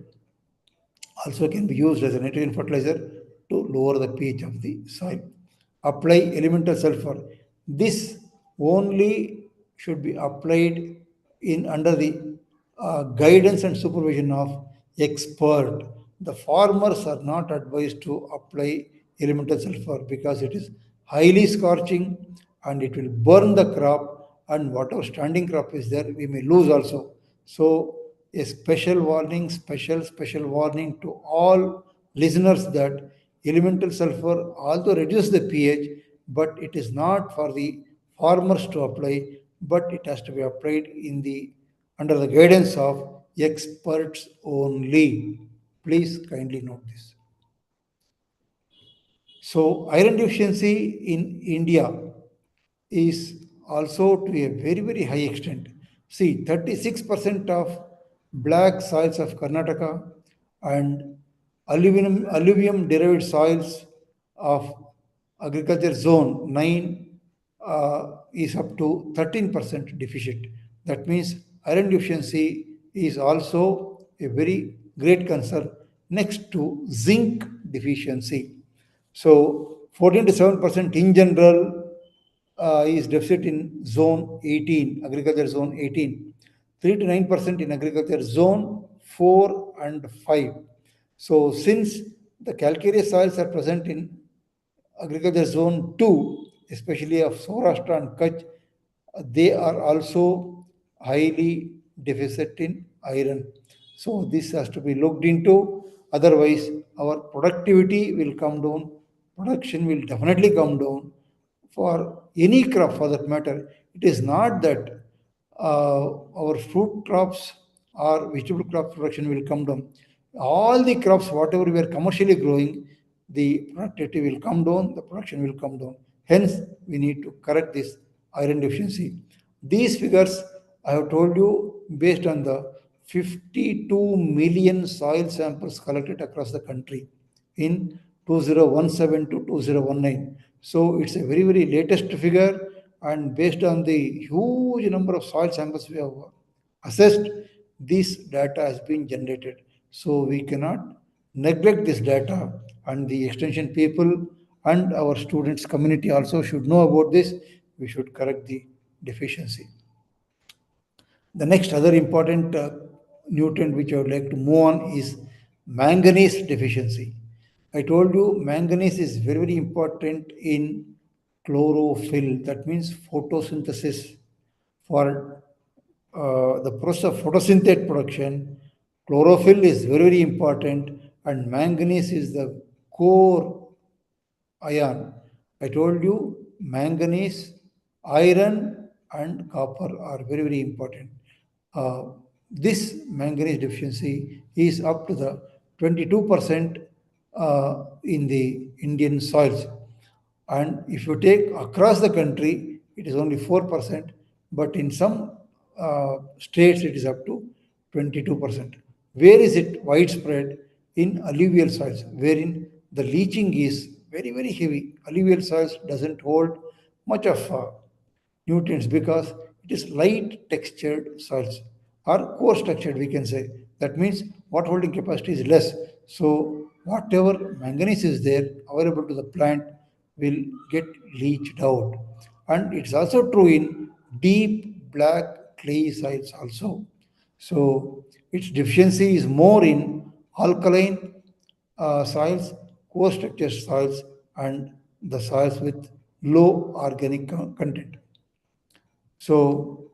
Speaker 2: also can be used as a nitrogen fertilizer to lower the pH of the soil. Apply elemental sulfur. This only should be applied in under the guidance and supervision of expert. The farmers are not advised to apply elemental sulfur because it is highly scorching and it will burn the crop, and whatever standing crop is there, we may lose also. So a special warning, special warning to all listeners that elemental sulfur although reduce the pH, but it is not for the farmers to apply, but it has to be applied in the under the guidance of experts only. Please kindly note this. So iron deficiency in India is also to a very high extent. See, 36% of black soils of Karnataka and alluvium derived soils of agriculture zone 9 is up to 13% deficient. That means iron deficiency is also a very great concern next to zinc deficiency. So 14 to 7% in general is deficit in zone 18, agriculture zone 18, 3 to 9% in agriculture zone 4 and 5. So since the calcareous soils are present in agriculture zone 2, especially of Saurashtra and Kutch, they are also highly deficit in iron. So this has to be looked into. Otherwise, our productivity will come down. Production will definitely come down for any crop for that matter. It is not that our fruit crops or vegetable crop production will come down. All the crops, whatever we are commercially growing, the productivity will come down, the production will come down. Hence, we need to correct this iron deficiency. These figures I have told you based on the 52 million soil samples collected across the country in 2017 to 2019. So it's a very latest figure, and based on the huge number of soil samples we have assessed, this data has been generated. So we cannot neglect this data, and the extension people and our students community also should know about this. We should correct the deficiency. The next other important nutrient which I would like to move on is manganese deficiency. I told you manganese is very important in chlorophyll, that means photosynthesis for the process of photosynthetic production. Chlorophyll is very, very important, and manganese is the core ion. I told you manganese, iron, and copper are very, very important. This manganese deficiency is up to the 22% in the Indian soils. And if you take across the country, it is only 4%, but in some states it is up to 22%. Where is it widespread? In alluvial soils, wherein the leaching is very, very heavy. Alluvial soils doesn't hold much of nutrients because it is light textured soils or coarse textured, we can say. That means water holding capacity is less. So whatever manganese is there available to the plant will get leached out. And it's also true in deep black clay soils also. So its deficiency is more in alkaline soils, coarse textured soils, and the soils with low organic content. So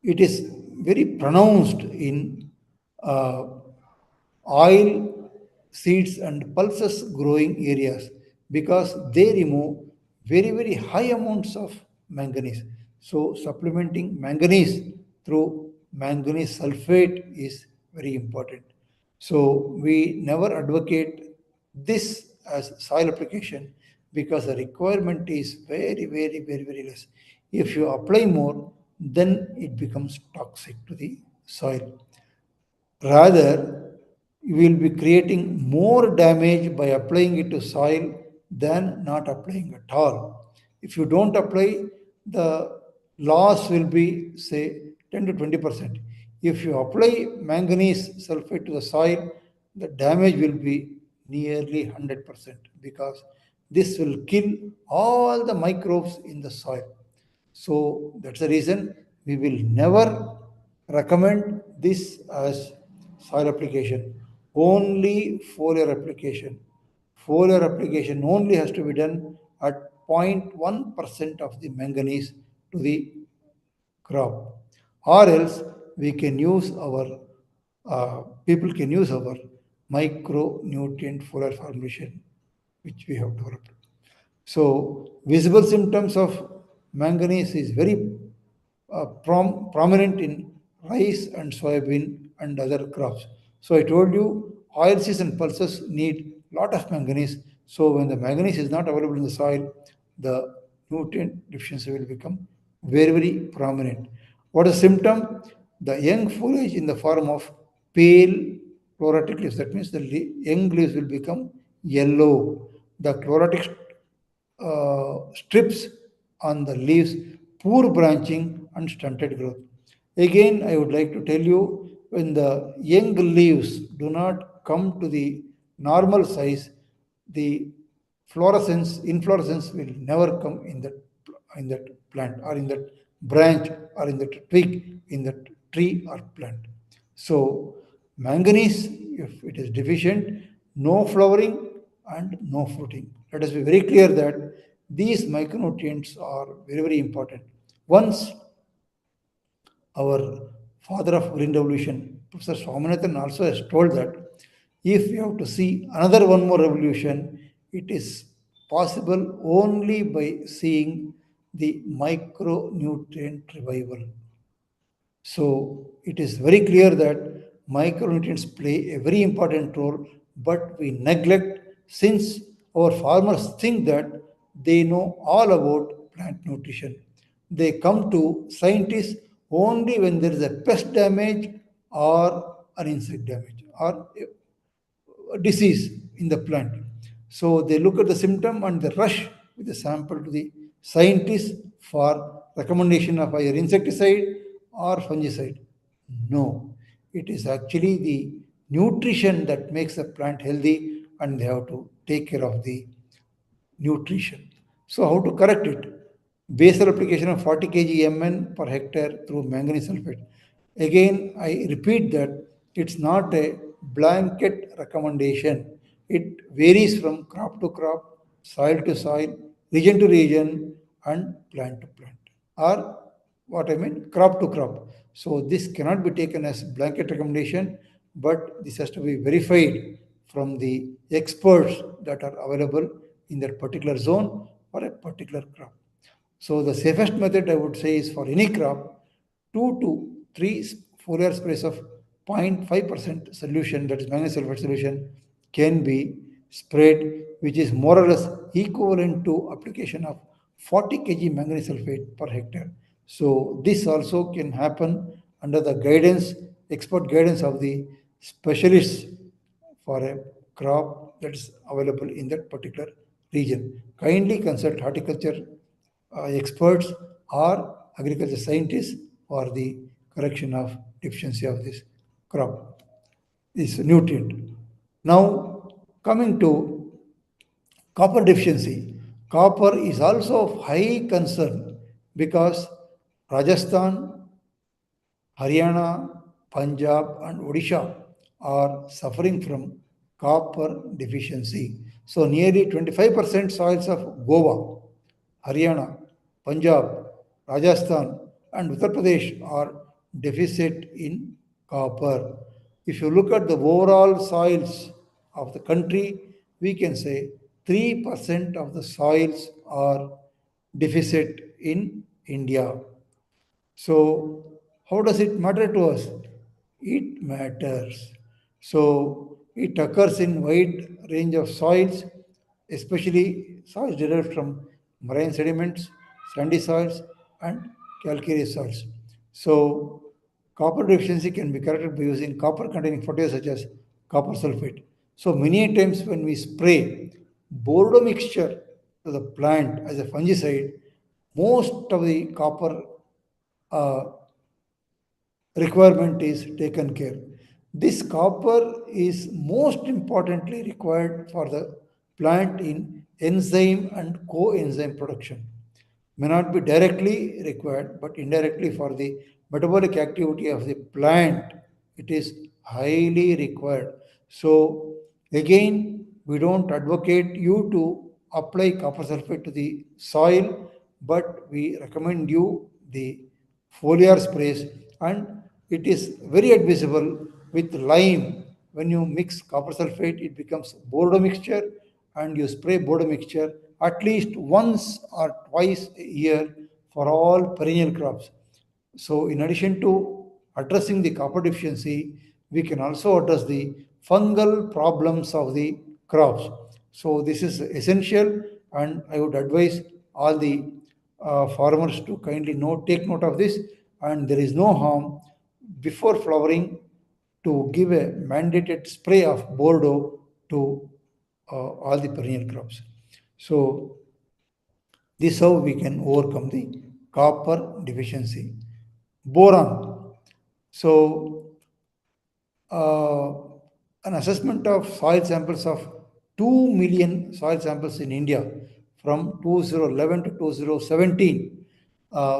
Speaker 2: it is very pronounced in uh, oil, seeds, and pulses growing areas because they remove very, very high amounts of manganese. So, supplementing manganese through manganese sulfate is very important. So, we never advocate this as soil application because the requirement is very, very, very, very less. If you apply more, then it becomes toxic to the soil. Rather, you will be creating more damage by applying it to soil than not applying at all. If you don't apply, the loss will be, say, 10 to 20%. If you apply manganese sulfate to the soil, the damage will be nearly 100% because this will kill all the microbes in the soil. So that's the reason we will never recommend this as soil application. Only foliar application. Foliar application only has to be done at 0.1% of the manganese to the crop. Or else we can use our, people can use our micronutrient foliar formulation, which we have developed. So visible symptoms of manganese is very prominent in rice and soybean and other crops. So I told you oilseeds and pulses need lot of manganese. So when the manganese is not available in the soil, the nutrient deficiency will become very, very prominent. What is symptom? The young foliage in the form of pale chlorotic leaves. That means the young leaves will become yellow. The chlorotic strips on the leaves, poor branching and stunted growth. Again, I would like to tell you when the young leaves do not come to the normal size, the inflorescence will never come in that plant or in that branch or in that twig in that tree or plant. So manganese, if it is deficient, no flowering and no fruiting. Let us be very clear that these micronutrients are very, very important. Once our father of green revolution, Professor Swaminathan, also has told that if you have to see another one more revolution, it is possible only by seeing the micronutrient revival. So it is very clear that micronutrients play a very important role, but we neglect since our farmers think that they know all about plant nutrition. They come to scientists only when there is a pest damage or an insect damage or a disease in the plant. So they look at the symptom and they rush with the sample to the scientist for recommendation of either insecticide or fungicide. No, it is actually the nutrition that makes the plant healthy and they have to take care of the nutrition. So how to correct it? Basal application of 40 kg Mn per hectare through manganese sulfate. Again, I repeat that it's not a blanket recommendation. It varies from crop to crop, soil to soil, region to region, and plant to plant. Or what I mean, crop to crop. So this cannot be taken as blanket recommendation, but this has to be verified from the experts that are available in that particular zone or a particular crop. So the safest method I would say is for any crop, 2 to 3 foliar sprays of 0.5% solution, that is manganese sulfate solution, can be sprayed, which is more or less equivalent to application of 40 kg manganese sulfate per hectare. So this also can happen under the guidance, expert guidance of the specialists for a crop that is available in that particular region. Kindly consult horticulture experts or agriculture scientists for the correction of deficiency of this crop, this nutrient. Now, coming to copper deficiency. Copper is also of high concern because Rajasthan, Haryana, Punjab, and Odisha are suffering from copper deficiency. So, nearly 25% soils of Goa, Haryana, Punjab, Rajasthan, and Uttar Pradesh are deficit in copper. If you look at the overall soils of the country, we can say 3% of the soils are deficit in India. So, how does it matter to us? It matters. So, it occurs in wide range of soils, especially soils derived from marine sediments, sandy soils, and calcareous soils. So, copper deficiency can be corrected by using copper-containing fertilizers such as copper sulfate. So, many times when we spray Bordeaux mixture to the plant as a fungicide, most of the copper uh, requirement is taken care. This copper is most importantly required for the plant in enzyme and coenzyme production. May not be directly required, but indirectly for the metabolic activity of the plant, it is highly required. So, again, we don't advocate you to apply copper sulfate to the soil, but we recommend you the foliar sprays, and it is very advisable with lime. When you mix copper sulfate, it becomes Bordeaux mixture, and you spray Bordeaux mixture at least once or twice a year for all perennial crops. So, in addition to addressing the copper deficiency, we can also address the fungal problems of the crops. So, this is essential, and I would advise all the farmers to kindly take note of this. And there is no harm before flowering to give a mandated spray of Bordeaux to all the perennial crops. So, this is how we can overcome the copper deficiency. Boron. So, an assessment of soil samples of 2 million soil samples in India from 2011 to 2017,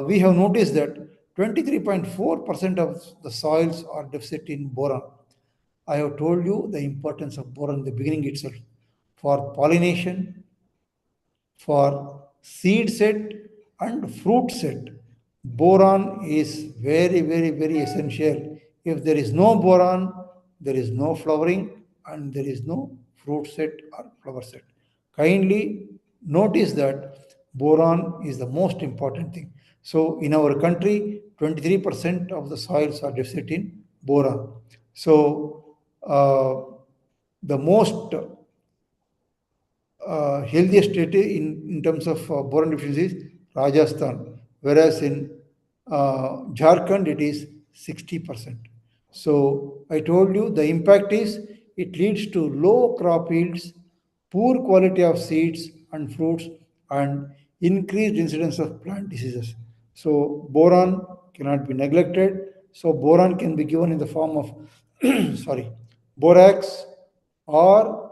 Speaker 2: we have noticed that 23.4% of the soils are deficit in boron. I have told you the importance of boron in the beginning itself for pollination, for seed set and fruit set. Boron is very, very, very essential. If there is no boron, there is no flowering and there is no fruit set or flower set. Kindly notice that boron is the most important thing. So, in our country, 23% of the soils are deficit in boron. So, the most healthiest state in terms of boron deficiency is Rajasthan, whereas in Jharkhand it is 60%. So I told you the impact is it leads to low crop yields, poor quality of seeds and fruits, and increased incidence of plant diseases. So boron cannot be neglected. So boron can be given in the form of sorry, borax or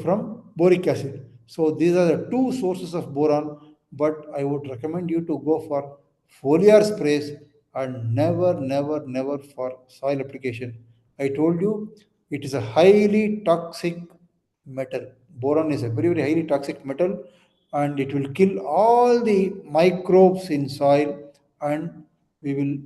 Speaker 2: from boric acid. So these are the two sources of boron, but I would recommend you to go for foliar sprays and never for soil application. I told you it is a highly toxic metal. Boron is a very, very highly toxic metal, and it will kill all the microbes in soil, and we will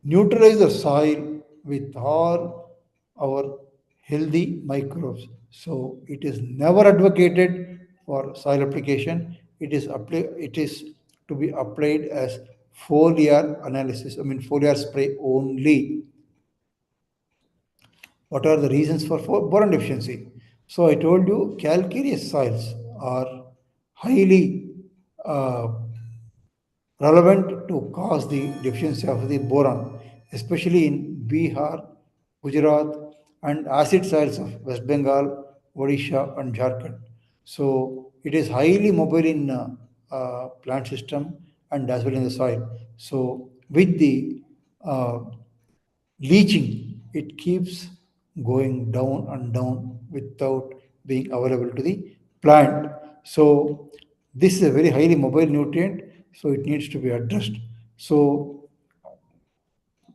Speaker 2: neutralize the soil with all our healthy microbes. So it is never advocated for soil application. It is to be applied as foliar analysis. I mean foliar spray only. What are the reasons for boron deficiency? So I told you calcareous soils are highly relevant to cause the deficiency of the boron, especially in Bihar, Gujarat, and acid soils of West Bengal, Odisha, and Jharkhand. So it is highly mobile in plant system and as well in the soil. So with the leaching, it keeps going down and down without being available to the plant. So this is a very highly mobile nutrient, so it needs to be addressed. So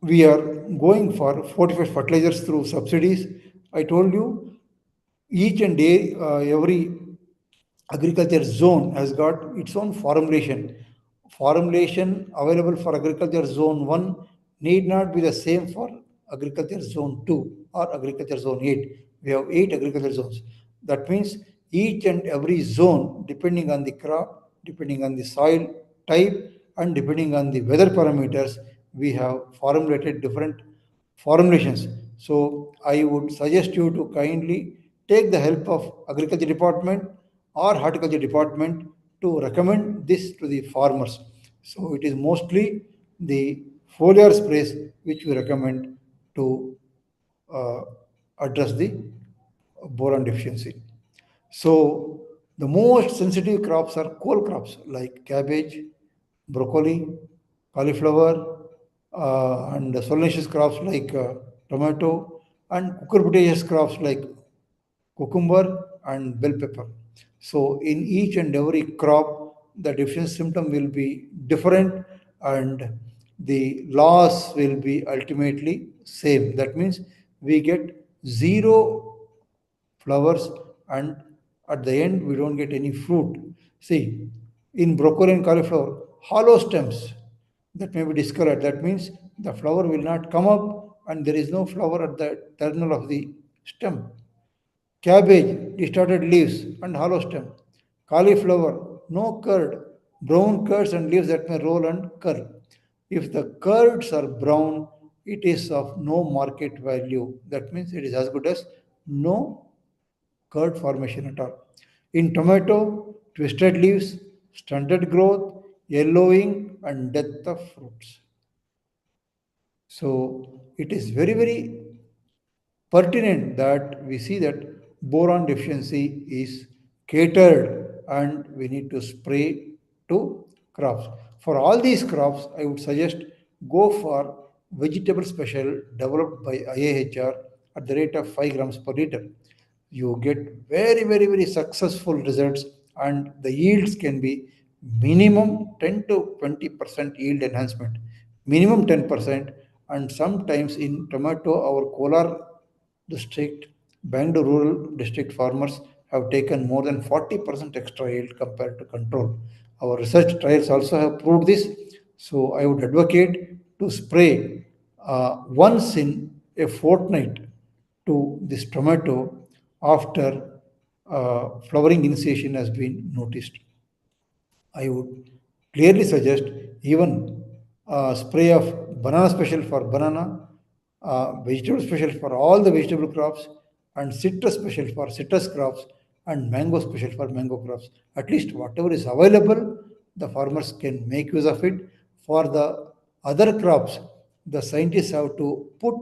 Speaker 2: we are going for fortified fertilizers through subsidies. I told you each and every agriculture zone has got its own formulation. Formulation available for agriculture zone 1 need not be the same for agriculture zone 2 or agriculture zone 8. We have 8 agriculture zones. That means each and every zone, depending on the crop, depending on the soil type, and depending on the weather parameters, we have formulated different formulations. So I would suggest you to kindly take the help of agriculture department or horticulture department to recommend this to the farmers. So it is mostly the foliar sprays which we recommend to address the boron deficiency. So the most sensitive crops are coal crops like cabbage, broccoli, cauliflower, and solanaceous crops like tomato, and cucurbitaceous crops like cucumber and bell pepper. So in each and every crop, the deficiency symptom will be different and the loss will be ultimately same. That means we get zero flowers and at the end we don't get any fruit. See, in broccoli and cauliflower, hollow stems that may be discolored. That means the flower will not come up and there is no flower at the terminal of the stem. Cabbage, distorted leaves and hollow stem. Cauliflower, no curd, brown curds and leaves that may roll and curl. If the curds are brown, it is of no market value. That means it is as good as no curd formation at all. In tomato, twisted leaves, stunted growth, yellowing, and death of fruits. So it is very, very pertinent that we see that boron deficiency is catered and we need to spray to crops. For all these crops, I would suggest go for vegetable special developed by IAHR at the rate of 5 grams per liter. You get very, very, very successful results and the yields can be minimum 10 to 20% yield enhancement, minimum 10%, and sometimes in tomato, our Kolar district, Bangalore rural district farmers have taken more than 40% extra yield compared to control. Our research trials also have proved this. So I would advocate to spray once in a fortnight to this tomato after flowering initiation has been noticed. I would clearly suggest even spray of banana special for banana, vegetable special for all the vegetable crops, and citrus special for citrus crops, and mango special for mango crops. At least whatever is available, the farmers can make use of it. For the other crops, the scientists have to put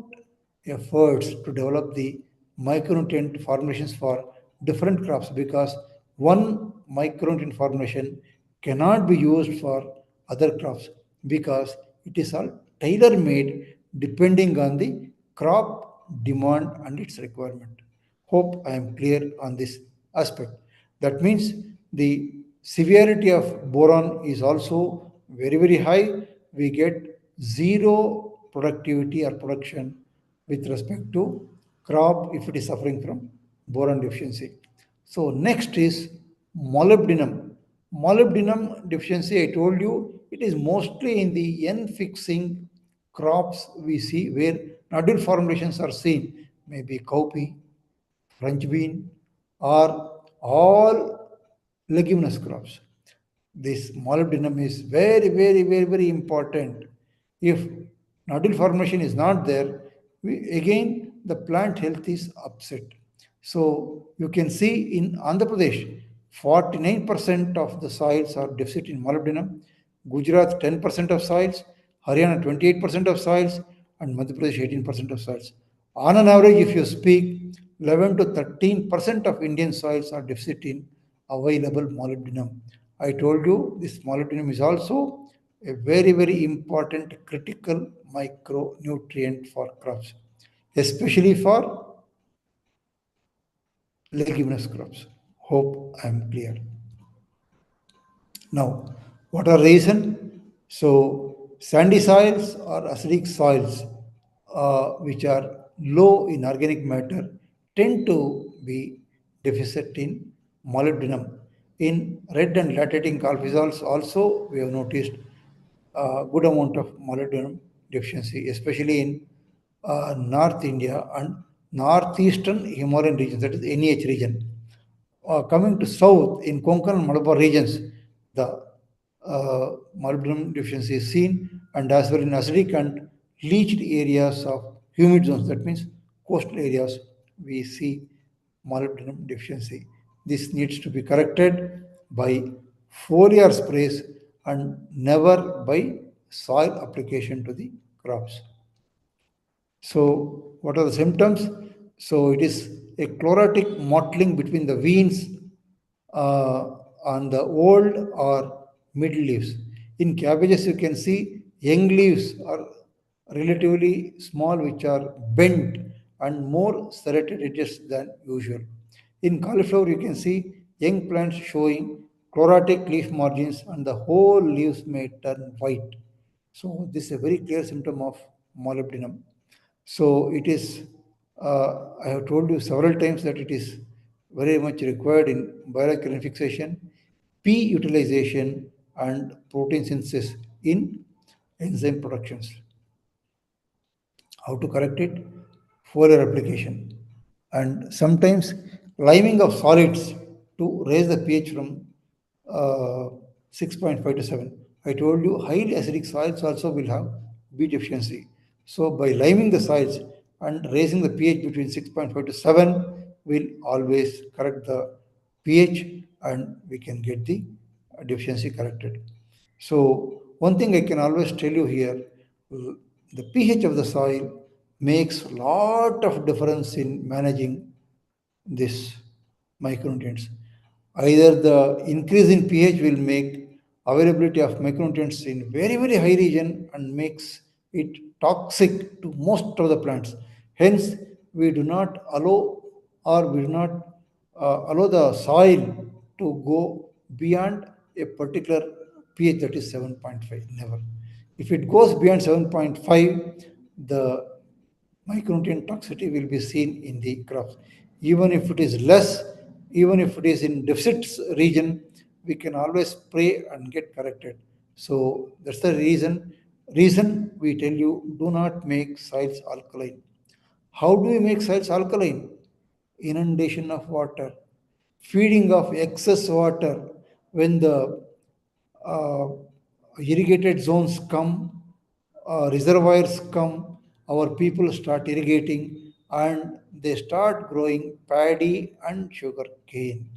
Speaker 2: efforts to develop the micronutrient formulations for different crops because one micronutrient formulation cannot be used for other crops because it is all tailor made depending on the crop demand and its requirement. Hope I am clear on this aspect. That means the severity of boron is also very, very high. We get zero productivity or production with respect to crop if it is suffering from boron deficiency. So next is molybdenum. Molybdenum deficiency, I told you, it is mostly in the N-fixing crops we see where nodule formulations are seen, maybe cowpea, French bean, or all leguminous crops. This molybdenum is very important. If nodule formation is not there, again the plant health is upset. So you can see in Andhra Pradesh, 49% of the soils are deficit in molybdenum, Gujarat 10% of soils, Haryana 28% of soils, and Madhya Pradesh 18% of soils. On an average, if you speak, 11 to 13% of Indian soils are deficit in available molybdenum. I told you this molybdenum is also a very important critical micronutrient for crops, especially for leguminous crops. Hope I am clear. Now, what are reason? So, sandy soils or acidic soils, which are low in organic matter, tend to be deficit in molybdenum. In red and lactating calphisols also, we have noticed a good amount of molybdenum deficiency, especially in North India and northeastern Himalayan regions, that is NEH region. Coming to south, in Konkan and Malabar regions, the molybdenum deficiency is seen, and as well in acidic and leached areas of humid zones, that means coastal areas, we see molybdenum deficiency. This needs to be corrected by foliar sprays and never by soil application to the crops. So, what are the symptoms? So, it is a chlorotic mottling between the veins on the old or mid leaves. In cabbages, you can see young leaves are relatively small, which are bent and more serrated edges than usual. In cauliflower, you can see young plants showing chlorotic leaf margins and the whole leaves may turn white. So, this is a very clear symptom of molybdenum. So it is, I have told you several times that it is very much required in biological fixation, P utilization, and protein synthesis in enzyme productions. How to correct it? Foliar application. And sometimes liming of solids to raise the pH from 6.5 to 7. I told you highly acidic soils also will have B deficiency. So by liming the soils and raising the pH between 6.5 to 7 will always correct the pH and we can get the deficiency corrected. So one thing I can always tell you here, the pH of the soil makes a lot of difference in managing this micronutrients. Either the increase in pH will make availability of micronutrients in very high region and makes it toxic to most of the plants. Hence, we do not allow or we do not allow the soil to go beyond a particular pH that is 7.5. Never. If it goes beyond 7.5, the micronutrient toxicity will be seen in the crops. Even if it is less, even if it is in deficit region, we can always spray and get corrected. So that's the reason we tell you do not make soils alkaline. How do we make soils alkaline? Inundation of water, feeding of excess water. When the irrigated zones come, reservoirs come, our people start irrigating and they start growing paddy and sugar cane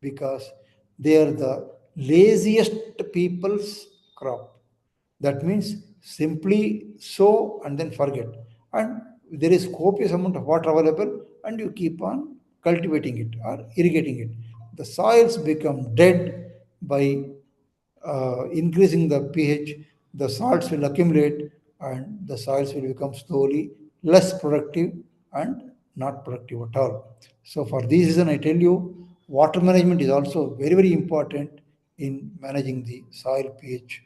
Speaker 2: because they are the laziest people's crop. That means simply sow and then forget. And there is copious amount of water available and you keep on cultivating it or irrigating it. The soils become dead by increasing the pH, the salts will accumulate and the soils will become slowly less productive and not productive at all. So for this reason, I tell you, water management is also very important in managing the soil pH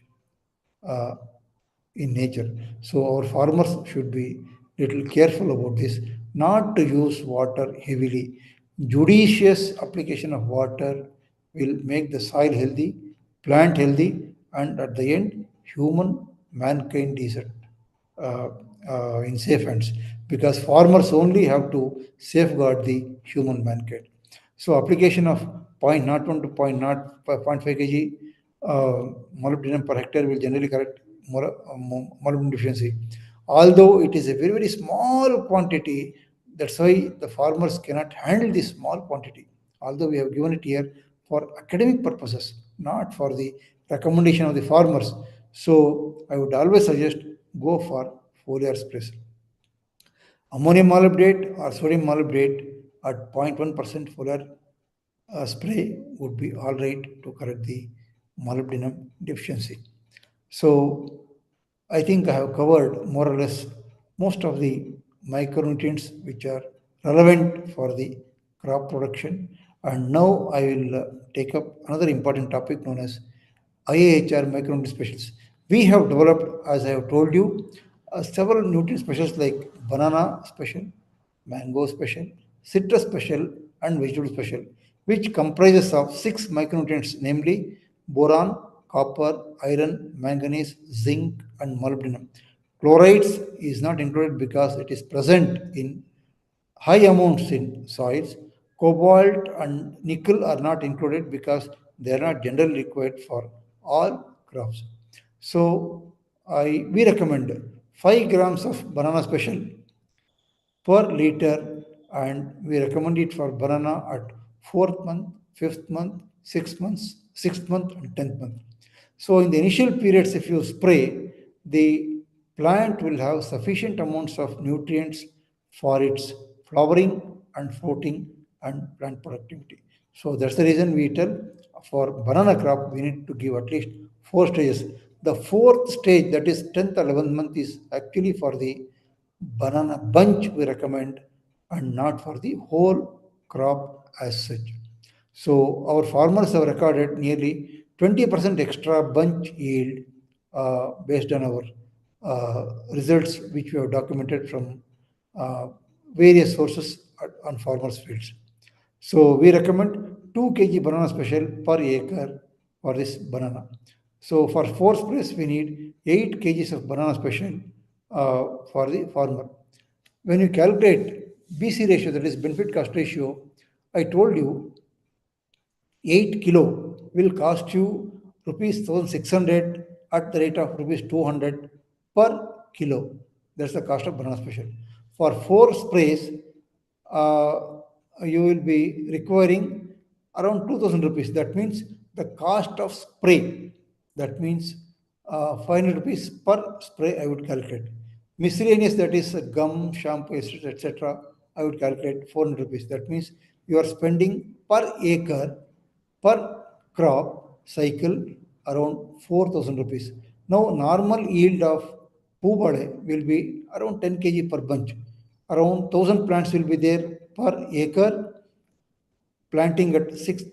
Speaker 2: in nature. So our farmers should be little careful about this, not to use water heavily. Judicious application of water will make the soil healthy, plant healthy, and at the end, mankind is in safe hands, because farmers only have to safeguard the human mankind. So application of 0.01 to 0.5 kg molybdenum per hectare will generally correct molybdenum deficiency. Although it is a very, very small quantity, that's why the farmers cannot handle this small quantity. Although we have given it here for academic purposes, not for the recommendation of the farmers. So I would always suggest go for foliar sprays. Ammonium molybdate or sodium molybdate at 0.1% foliar spray would be all right to correct the molybdenum deficiency. So I think I have covered more or less most of the micronutrients which are relevant for the crop production. And now I will take up another important topic known as IAHR micronutrient specials. We have developed, as I have told you, several nutrient specials like banana special, mango special, citrus special, and vegetable special, which comprises of 6 micronutrients, namely boron, copper, iron, manganese, zinc, and molybdenum. Chlorides is not included because it is present in high amounts in soils. Cobalt and nickel are not included because they are not generally required for all crops. So we recommend 5 grams of banana special per liter, and we recommend it for banana at 4th month, 5th month, 6th month, 6th month, and 10th month. So in the initial periods, if you spray, the plant will have sufficient amounts of nutrients for its flowering and fruiting and plant productivity. So that's the reason we tell for banana crop, we need to give at least 4 stages. The 4th stage, that is 10th or 11th month, is actually for the banana bunch we recommend, and not for the whole crop as such. So our farmers have recorded nearly 20% extra bunch yield based on our results, which we have documented from various sources on farmers' fields. So we recommend 2 kg banana special per acre for this banana. So for 4 sprays, we need 8 kgs of banana special for the farmer. When you calculate BC ratio, that is benefit cost ratio, I told you 8 kilo will cost you rupees 1,600 at the rate of rupees 200 per kilo. That's the cost of banana special. For 4 sprays, you will be requiring around 2,000 rupees. That means the cost of spray, that means 500 rupees per spray, I would calculate. Miscellaneous, that is gum, shampoo, etc., I would calculate 400 rupees. That means you are spending per acre, per crop cycle, around 4,000 rupees. Now, normal yield of Poobale will be around 10 kg per bunch. Around 1,000 plants will be there per acre, planting at 6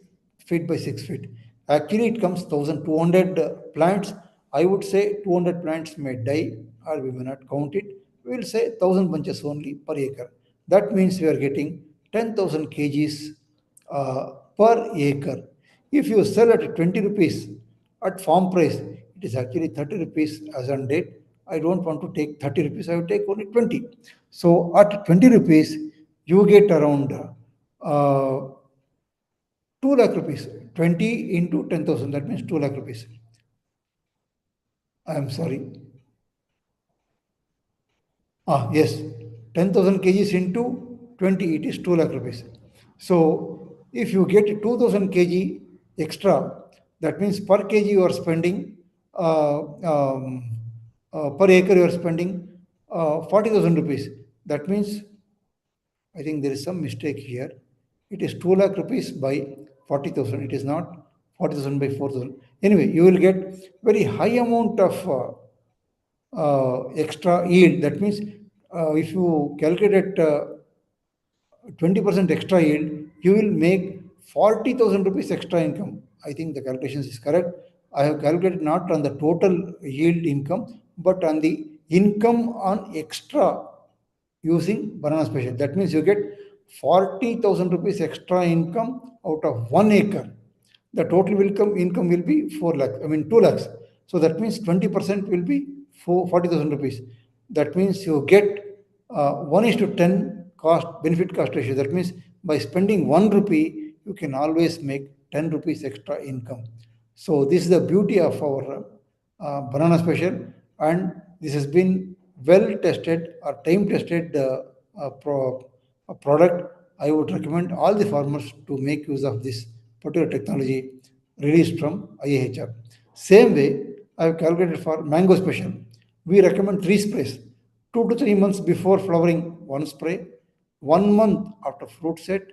Speaker 2: feet by 6 feet. Actually, it comes 1,200 plants. I would say 200 plants may die, or we may not count it. We will say 1,000 bunches only per acre. That means we are getting 10,000 kgs per acre. If you sell at 20 rupees at farm price, it is actually 30 rupees as on date. I don't want to take 30 rupees, I will take only 20. So at 20 rupees, you get around 2 lakh rupees. 20 into 10,000, that means 2 lakh rupees. I am sorry. Yes, 10,000 kgs into 20, it is 2 lakh rupees. So if you get 2,000 kg extra, that means per kg you are spending, per acre you are spending 40,000 rupees. That means, I think there is some mistake here. It is 2 lakh rupees by 40,000. It is not 40,000 by 4,000. Anyway, you will get very high amount of extra yield. That means if you calculate 20% extra yield, you will make 40,000 rupees extra income. I think the calculations is correct. I have calculated not on the total yield income, but on the income on extra using banana special. That means you get 40,000 rupees extra income out of 1 acre. The total income will be 4 lakhs, 2 lakhs. So that means 20% will be 40,000 rupees. That means you get 1:10 benefit cost ratio. That means by spending 1 rupee, you can always make 10 rupees extra income. So this is the beauty of our banana special, and this has been well tested or time tested product. I would recommend all the farmers to make use of this particular technology released from IAHR. Same way, I have calculated for mango special. We recommend 3 sprays. 2 to 3 months before flowering, 1 spray. 1 month after fruit set.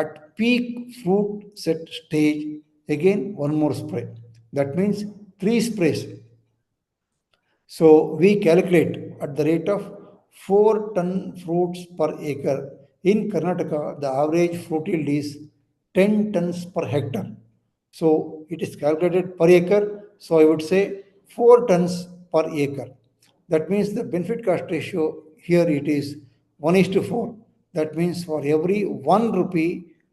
Speaker 2: At peak fruit set stage, again 1 more spray. That means 3 sprays. So we calculate at the rate of 4 ton fruits per acre. In Karnataka, the average fruit yield is 10 tons per hectare. So it is calculated per acre. So I would say 4 tons per acre. That means the benefit cost ratio here it is 1:4. That means for every 1 rupee,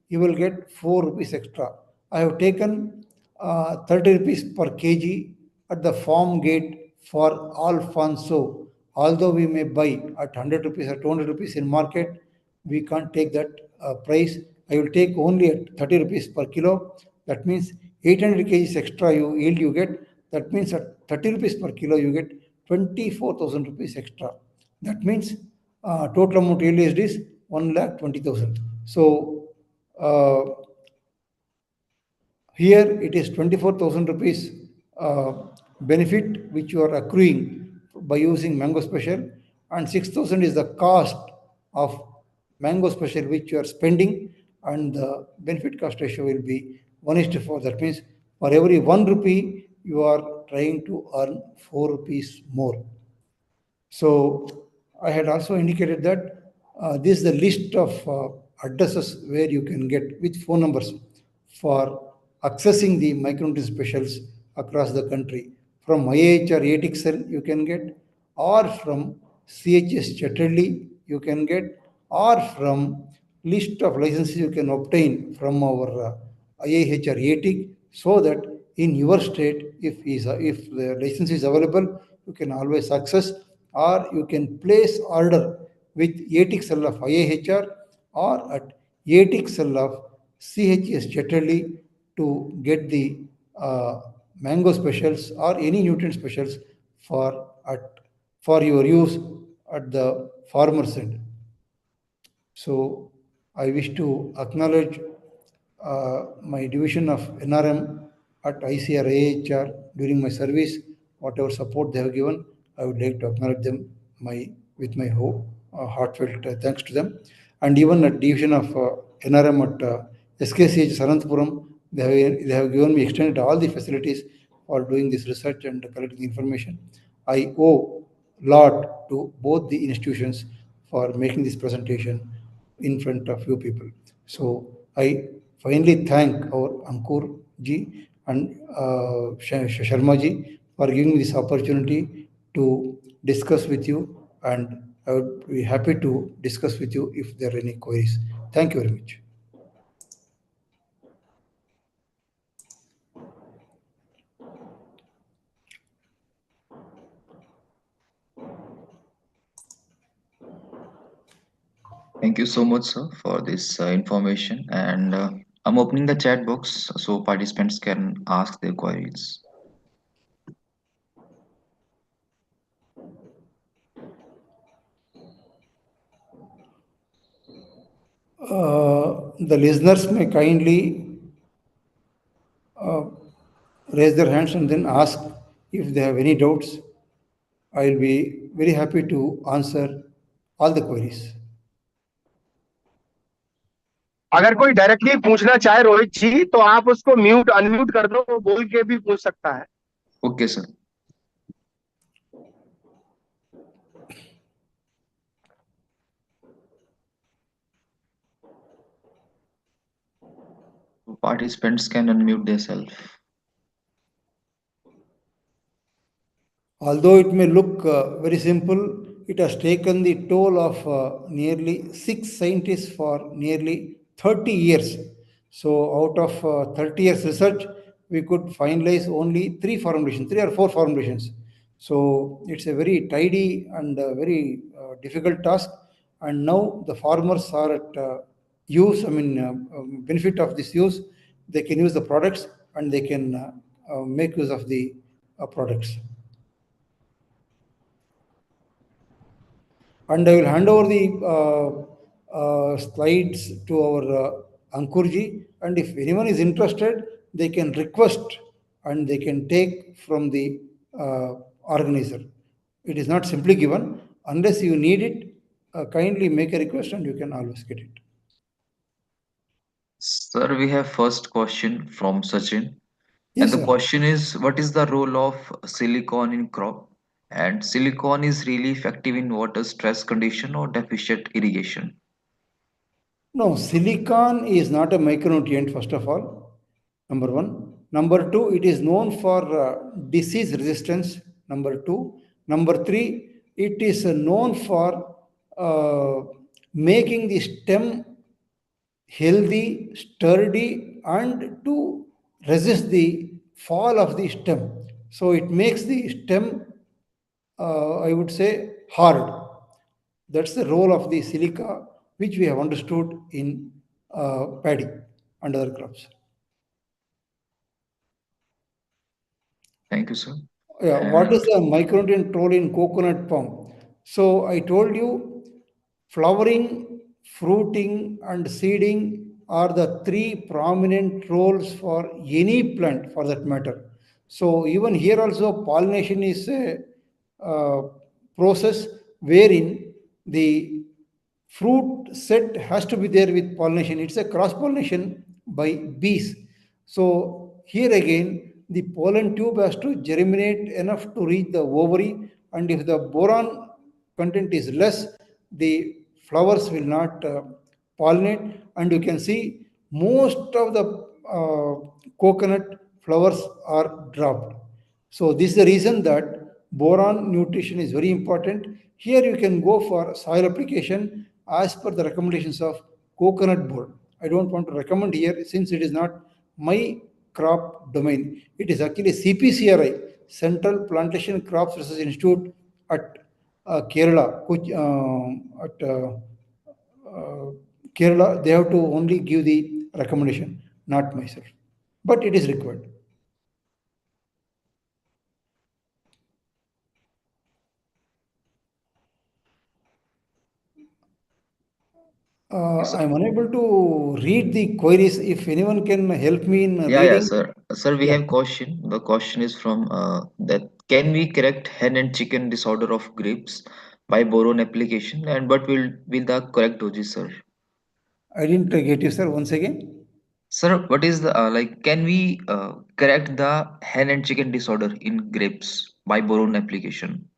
Speaker 2: you will get 4 rupees extra. I have taken 30 rupees per kg at the farm gate for Alfonso. Although we may buy at 100 rupees or 200 rupees in market, we can't take that price. I will take only at 30 rupees per kilo. That means 800 kgs extra yield you get. That means at 30 rupees per kilo, you get 24,000 rupees extra. That means total amount realized is 1,20,000. So here it is 24,000 rupees benefit which you are accruing by using mango special, and 6,000 is the cost of mango special which you are spending, and the benefit cost ratio will be 1:4. That means for every 1 rupee you are trying to earn 4 rupees more. So I had also indicated that this is the list of addresses where you can get with phone numbers for accessing the micronutrient specials across the country. From IAHR ATIC you can get, or from CHS Chatterley you can get, or from list of licenses you can obtain from our IAHR ATIC, so that in your state, if the license is available, you can always access, or you can place order with ATIC cell of IAHR or at ATIC cell of CHS Chatterley to get the mango specials or any nutrient specials for your use at the farmer's end. So I wish to acknowledge my division of NRM at ICAR IAHR during my service. Whatever support they have given, I would like to acknowledge them with my heartfelt thanks to them. And even at division of NRM at SKCH Sananthapuram, they have given me extended all the facilities for doing this research and collecting information. I owe a lot to both the institutions for making this presentation in front of you people. So I finally thank our Ankur ji and Sharma ji for giving me this opportunity to discuss with you, and I would be happy to discuss with you if there are any queries. Thank you very much.
Speaker 3: Thank you so much, sir, for this information. And I'm opening the chat box so participants can ask their queries.
Speaker 2: The listeners may kindly raise their hands and then ask if they have any doubts. I'll be very happy to answer all the queries.
Speaker 1: अगर कोई directly पूछना चाहे रोहित जी, तो आप उसको mute unmute कर दो, वो बोल के भी पूछ सकता है.
Speaker 3: Okay, sir. Participants can unmute themselves.
Speaker 2: Although it may look very simple, it has taken the toll of nearly 6 scientists for nearly 30 years. So out of 30 years research, we could finalize only 3 or 4 formulations. So it's a very tidy and very difficult task. And now the farmers are at benefit of this use. They can use the products and they can make use of the products. And I will hand over the slides to our Ankurji. And if anyone is interested, they can request and they can take from the organizer. It is not simply given. Unless you need it, kindly make a request and you can always get it.
Speaker 3: Sir, we have first question from Sachin.
Speaker 2: Yes,
Speaker 3: And the
Speaker 2: sir.
Speaker 3: question is, what is the role of silicon in crop? And silicon is really effective in water stress condition or deficient irrigation?
Speaker 2: No, silicon is not a micronutrient, first of all, number one. Number two, it is known for disease resistance, number two. Number three, it is known for making the stem healthy, sturdy, and to resist the fall of the stem. So it makes the stem, I would say, hard. That's the role of the silica, which we have understood in paddy and other crops.
Speaker 3: Thank you, sir.
Speaker 2: Yeah, what is the micronutrient role in coconut palm? So I told you, flowering, fruiting, and seeding are the 3 prominent roles for any plant, for that matter. So even here also, pollination is a process wherein the fruit set has to be there with pollination. It's a cross pollination by bees. So here again, the pollen tube has to germinate enough to reach the ovary, and if the boron content is less, the flowers will not pollinate. And you can see most of the coconut flowers are dropped. So this is the reason that boron nutrition is very important. Here you can go for soil application as per the recommendations of Coconut Board. I don't want to recommend here since it is not my crop domain. It is actually CPCRI, Central Plantation Crops Research Institute at Kerala. Kerala, they have to only give the recommendation, not myself. But it is required. I'm unable to read the queries. If anyone can help me in reading.
Speaker 3: Sir. Sir, we have question. The question is from that can we correct hen and chicken disorder of grapes by boron application? And what will the correct dosage, sir?
Speaker 2: I didn't get you, sir. Once again.
Speaker 3: Sir, what is the can we correct the hen and chicken disorder in grapes by boron application?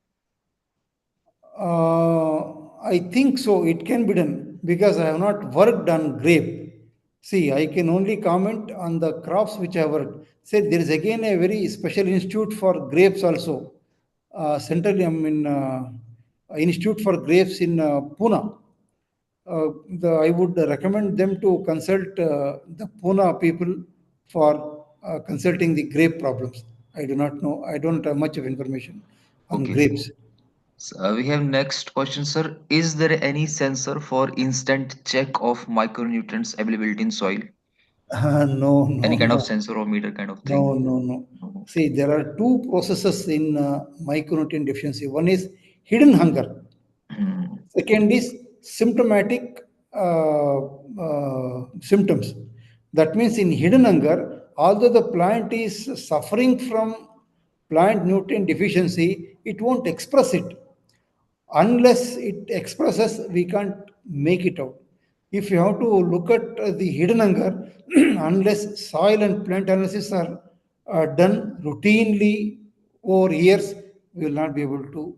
Speaker 2: I think so. It can be done because I have not worked on grape. See, I can only comment on the crops which I have worked. Say there is again a very special institute for grapes also. Central, Institute for Grapes in Pune. I would recommend them to consult the Pune people for consulting the grape problems. I do not know. I don't have much of information on grapes.
Speaker 3: So, we have next question, sir. Is there any sensor for instant check of micronutrients availability in soil?
Speaker 2: No.
Speaker 3: Any kind of sensor or meter kind of thing?
Speaker 2: No. See, there are 2 processes in micronutrient deficiency. One is hidden hunger. Second is symptomatic symptoms. That means in hidden hunger, although the plant is suffering from plant nutrient deficiency, it won't express it. Unless it expresses, we can't make it out. If you have to look at the hidden hunger, unless soil and plant analysis are done routinely over years, we will not be able to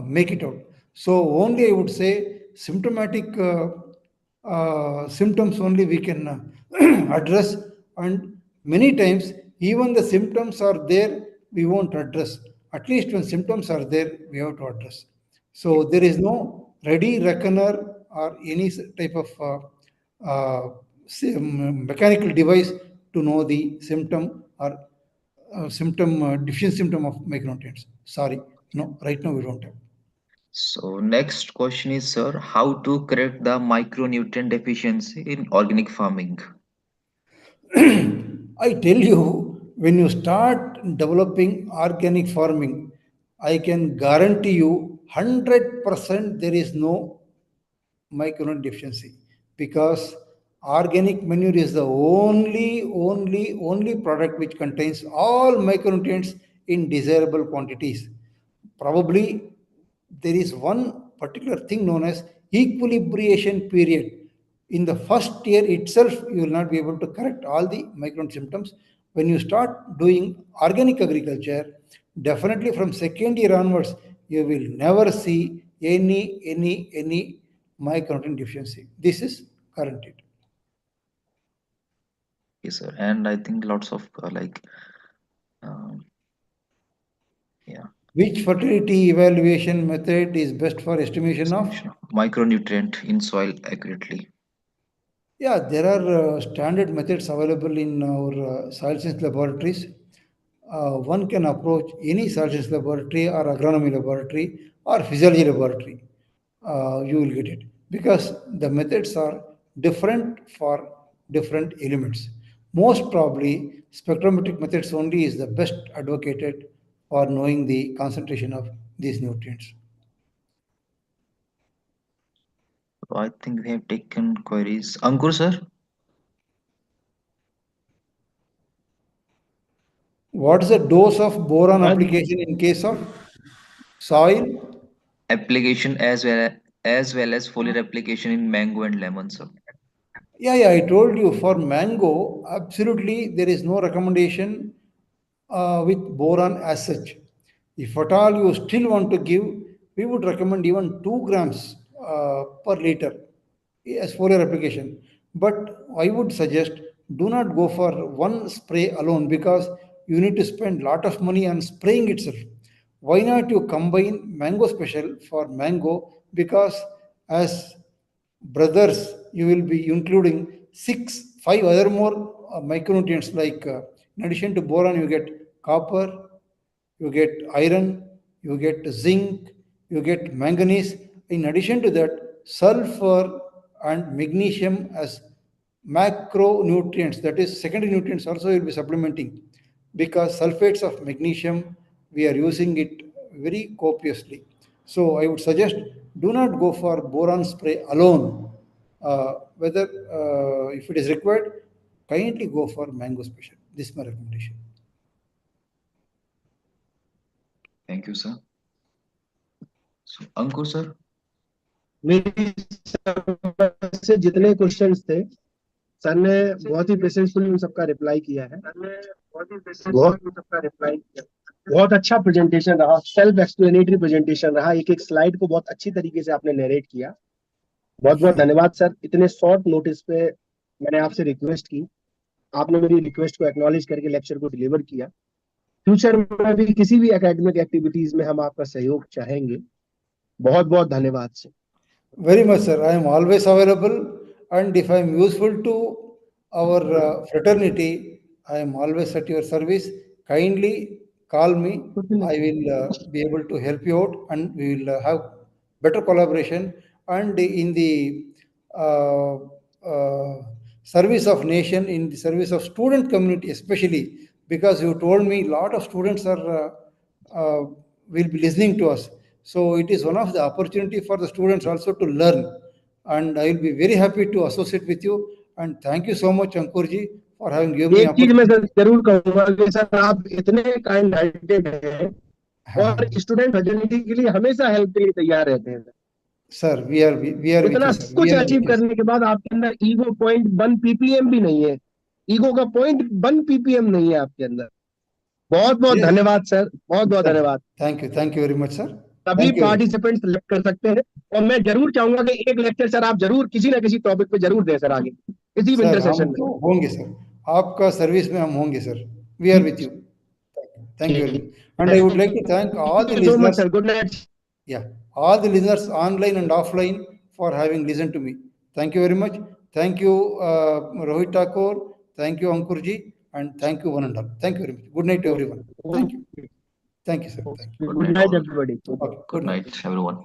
Speaker 2: make it out. So only I would say symptomatic symptoms only we can address, and many times even the symptoms are there, we won't address. At least when symptoms are there, we have to address. So there is no ready reckoner or any type of mechanical device to know the symptom or different symptom of micronutrients. Sorry, no, right now we don't have.
Speaker 3: So next question is, sir, how to correct the micronutrient deficiency in organic farming?
Speaker 2: I tell you, when you start developing organic farming, I can guarantee you 100% there is no micronutrient deficiency, because organic manure is the only product which contains all micronutrients in desirable quantities. Probably there is one particular thing known as equilibration period. In the first year itself, you will not be able to correct all the micronutrient symptoms. When you start doing organic agriculture, definitely from second year onwards, you will never see any micronutrient deficiency. This is guaranteed.
Speaker 3: Yes, sir. And I think lots of um, yeah,
Speaker 2: Which fertility evaluation method is best for estimation of?
Speaker 3: estimation of micronutrient in soil accurately.
Speaker 2: Yeah, there are standard methods available in our soil science laboratories. One can approach any soil science laboratory or agronomy laboratory or physiology laboratory. You will get it, because the methods are different for different elements. Most probably, spectrometric methods only is the best advocated for knowing the concentration of these nutrients.
Speaker 3: So I think we have taken queries. Ankur, sir,
Speaker 2: What is the dose of boron application in case of soil?
Speaker 3: application as well as foliar application in mango and lemon, sir.
Speaker 2: Yeah, I told you for mango, absolutely there is no recommendation with boron as such. If at all you still want to give, we would recommend even 2 grams per liter as foliar application. But I would suggest do not go for one spray alone, because you need to spend lot of money on spraying itself. Why not you combine mango special for mango? Because as brothers, you will be including 5 other more micronutrients, like in addition to boron, you get copper, you get iron, you get zinc, you get manganese. In addition to that, sulfur and magnesium as macronutrients, that is secondary nutrients, also you'll be supplementing, because sulfates of magnesium, we are using it very copiously. So I would suggest do not go for boron spray alone. Whether if it is required, kindly go for mango special. This is my recommendation.
Speaker 3: Thank you, sir. So Ankur, sir,
Speaker 5: मेरी समझ से जितने questions थे, sir ने बहुत ही patiencefully उन सबका reply किया है। बहुत अच्छा प्रेजेंटेशन रहा, सेल्फ एक्सप्लेनेटरी प्रेजेंटेशन रहा। एक एक स्लाइड को बहुत अच्छी तरीके से आपने नरेट किया। बहुत बहुत धन्यवाद सर। इतने शॉर्ट नोटिस पे मैंने आपसे रिक्वेस्ट की, आपने मेरी रिक्वेस्ट को एक्नॉलेज करके लेक्चर को डिलीवर किया। फ्यूचर में भी किसी भी एकेडमिक एक्टिविटीज में हम आपका सहयोग चाहेंगे। बहुत बहुत धन्यवाद sir.
Speaker 2: Very much, sir. I am always available, and if I am useful to our fraternity, I am always at your service. Kindly call me. I will be able to help you out, and we will have better collaboration. And in the uh, service of nation, in the service of student community, especially because you told me a lot of students are will be listening to us. So it is one of the opportunity for the students also to learn, and I will be very happy to associate with you. And thank you so much, Ankur ji, for having given me
Speaker 5: एक चीज मैं
Speaker 2: opportunity.
Speaker 5: Sir जरूर कहूंगा कि sir आप इतने kind hearted हैं और स्टूडेंट फर्टिलिटी के लिए हमेशा हेल्प के लिए तैयार रहते हैं।
Speaker 2: Sir, we are with
Speaker 5: इतना
Speaker 2: you, sir.
Speaker 5: कुछ
Speaker 2: We are with
Speaker 5: achieve
Speaker 2: you, sir.
Speaker 5: करने के बाद आपके अंदर ईगो पॉइंट 1 ppm भी नहीं है। ईगो का पॉइंट 1 ppm नहीं है आपके अंदर। बहुत बहुत
Speaker 2: Yes.
Speaker 5: धन्यवाद सर, बहुत बहुत
Speaker 2: Sir,
Speaker 5: धन्यवाद।
Speaker 2: thank you very much, sir.
Speaker 5: सभी
Speaker 2: Thank you.
Speaker 5: पार्टिसिपेंट सिलेक्ट कर सकते हैं, और मैं जरूर चाहूंगा कि एक लेक्चर सर आप जरूर किसी ना किसी टॉपिक पे जरूर दें सर, आगे किसी
Speaker 2: सर
Speaker 5: विंटर
Speaker 2: हम
Speaker 5: सेशन
Speaker 2: तो
Speaker 5: में।
Speaker 2: होंगे सर, आपका सर्विस में हम होंगे sir. We are with you. Thank you very much. And I would like to thank all the
Speaker 5: Thank you so much
Speaker 2: listeners.
Speaker 5: sir. Good night.
Speaker 2: Yeah, all the listeners online and offline for having listened to me. Thank you very much. Thank you, Rohit Thakur. Thank you, Ankur ji. And thank you one and all. Thank you very much. Good night to everyone. Thank you. Thank you, sir. Thank you.
Speaker 5: Good night, everybody.
Speaker 2: Okay,
Speaker 3: Good night, everyone.